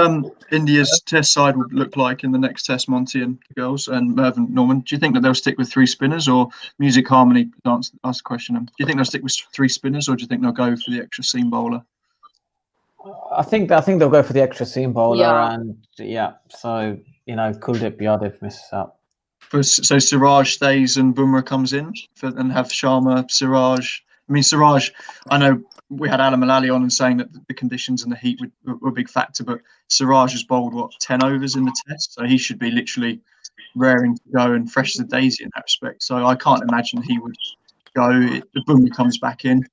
India's test side would look like in the next test, Monty and the girls and Mervyn, Norman? Do you think that they'll stick with 3 spinners, or Music Harmony asked the question? Do you think they'll stick with 3 spinners, or do you think they'll go for the extra seam bowler? I think they'll go for the extra seam bowler, Yeah. and so Kuldeep Yadav misses out. So Siraj stays and Bumrah comes in and have Sharma, Siraj. I mean, Siraj, I know we had Alam Alali on and saying that the conditions and the heat were a big factor, but Siraj has bowled 10 overs in the test, so he should be literally raring to go and fresh as a daisy in that respect. So I can't imagine he would go. The Bumrah comes back in.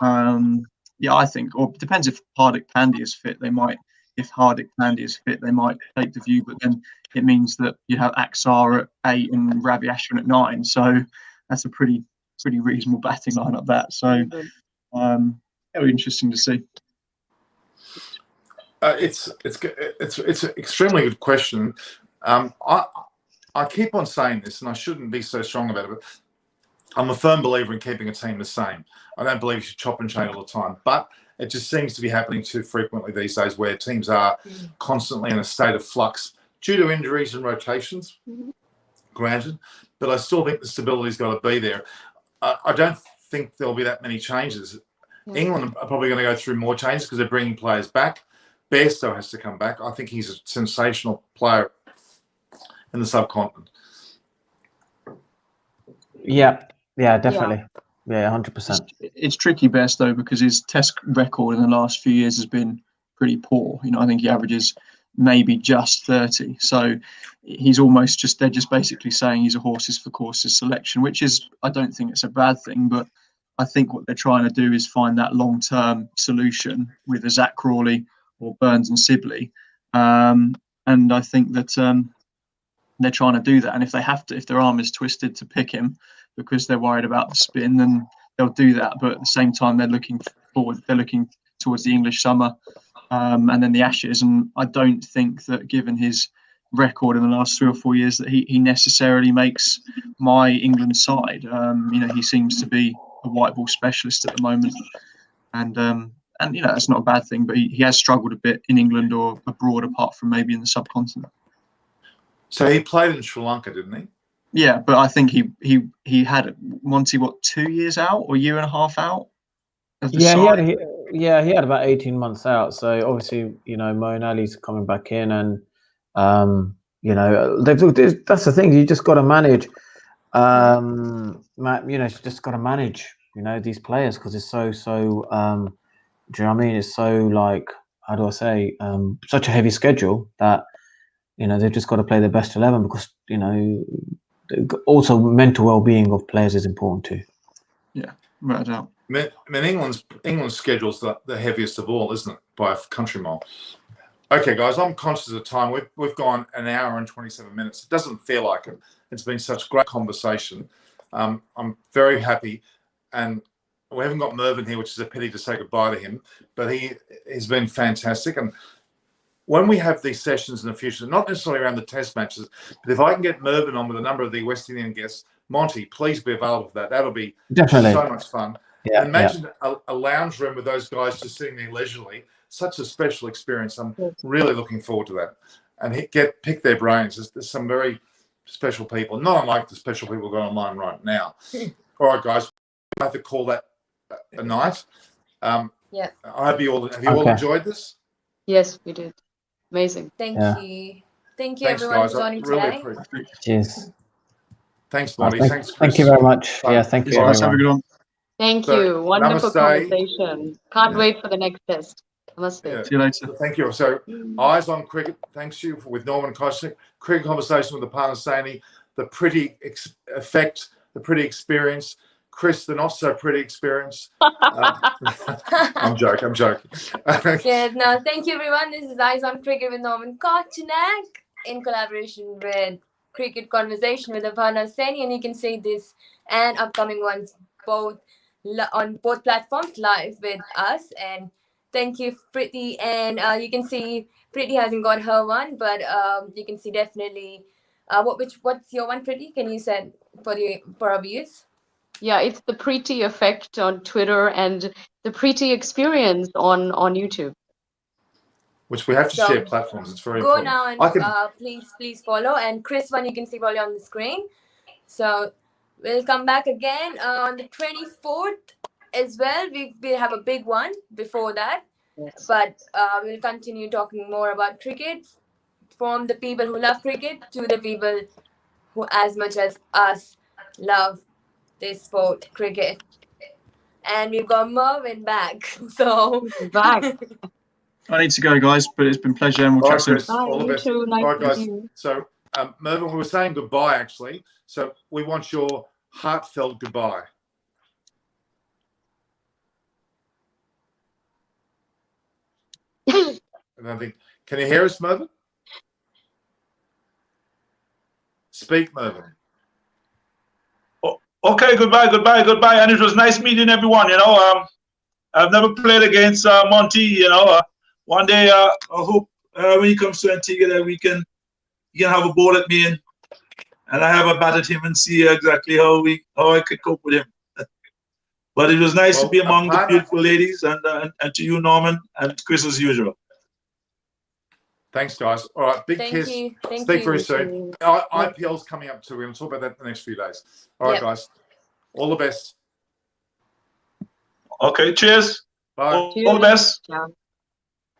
I think, or it depends if Hardik Pandya is fit. They might, if Hardik Pandya is fit, they might take the view, but then it means that you have Aksar at 8 and Ravi Ashwin at 9. So that's a pretty reasonable batting lineup. That so. It'll be interesting to see. It's an extremely good question. I keep on saying this, and I shouldn't be so strong about it, but I'm a firm believer in keeping a team the same. I don't believe you should chop and change all the time, but it just seems to be happening too frequently these days, where teams are constantly in a state of flux due to injuries and rotations. Granted, but I still think the stability's got to be there. I don't think there'll be that many changes. England are probably going to go through more changes because they're bringing players back. Bairstow has to come back. I think he's a sensational player in the subcontinent. Yeah, definitely. Yeah, 100%. It's tricky, Bairstow, because his test record in the last few years has been pretty poor. I think he averages maybe just 30. So he's almost they're just basically saying he's a horses for courses selection, which is, I don't think it's a bad thing, but I think what they're trying to do is find that long-term solution with a Zach Crawley or Burns and Sibley, and I think that they're trying to do that. And if they have to, if their arm is twisted to pick him because they're worried about the spin, then they'll do that. But at the same time, they're looking forward. They're looking towards the English summer and then the Ashes. And I don't think that, given his record in the last 3 or 4 years, that he necessarily makes my England side. He seems to be a white ball specialist at the moment, and that's not a bad thing, but he has struggled a bit in England or abroad, apart from maybe in the subcontinent. So he played in Sri Lanka, didn't he? Yeah, but I think he had Monty 2 years out or 1.5 years out of the side? He had about 18 months out. So obviously, Moeen Ali's coming back in, and that's the thing. You just got to manage. Just got to manage. These players, because it's so. Do you know what I mean? It's so, like, how do I say? Such a heavy schedule that they've just got to play their best 11, because also mental well-being of players is important too. Yeah, without a doubt. I mean, England's schedule's the heaviest of all, isn't it, by a country mile? Okay, guys, I'm conscious of time. We've gone an hour and 27 minutes. It doesn't feel like it. It's been such great conversation. I'm very happy, and we haven't got Mervyn here, which is a pity to say goodbye to him, but he's been fantastic. And when we have these sessions in the future, not necessarily around the test matches, but if I can get Mervyn on with a number of the West Indian guests, Monty, please be available for that. That'll be definitely so much fun. Yeah, and imagine a lounge room with those guys just sitting there leisurely. Such a special experience. I'm really looking forward to that. And pick their brains. There's some very special people, not unlike the special people going online right now. All right, guys, I have to call that a night. I hope you all enjoyed this. Yes, we did. Amazing. Thank you. Thanks, everyone, guys. for joining really today. Appreciate it. Cheers. Thanks, Monty. Thank you very much. Yeah, thank you. Guys, have a good one. Thank you. Wonderful namaste. conversation. Can't wait for the next test. Namaste. Yeah. See you later. Thank you. So, Eyes on Cricket, thanks you with Norman Koshnik. Cricket Conversation with the Parnasani, the pretty effect, the pretty experience. Chris, the not so pretty experience. I'm joking. Yes, no, thank you, everyone. This is Eyes on Cricket with Norman Kochnak in collaboration with Cricket Conversation with Aparna Seni, and you can see this and upcoming ones on both platforms live with us. And thank you, Priti. And you can see Priti hasn't got her one, but you can see definitely what's your one, Priti? Can you send for our viewers? Yeah, it's the Preeti Effect on Twitter and the Preeti Experience on YouTube. which we have to So share platforms. It's very go important. now and I can, please follow. And Chris one you can see probably on the screen. So we'll come back again on the 24th as well. We'll have a big one before that. Yes. But we'll continue talking more about cricket, from the people who love cricket to the people who, as much as us, love this sport, cricket. And we've got Mervyn back. So Back. I need to go, guys, but it's been a pleasure, and we'll all chat right, soon. Chris, Bye, all the you best. too. Nice All right, guys. meeting you. So, Mervyn, we were saying goodbye, actually. So we want your heartfelt goodbye. And I think, can you hear us, Mervyn? Speak, Mervyn. Okay, goodbye. And it was nice meeting everyone. I've never played against Monty. One day I hope when he comes to Antigua that he can have a ball at me and I have a bat at him and see exactly how I could cope with him. But it was nice to be among the beautiful ladies and to you, Norman, and Chris as usual. Thanks, guys. All right, big Thank kiss. you. Thank Speak you. very soon. IPL's coming up too. We're going to talk about that in the next few days. All right, Yep. guys. All the best. Okay, cheers. Bye. All the best. Ciao.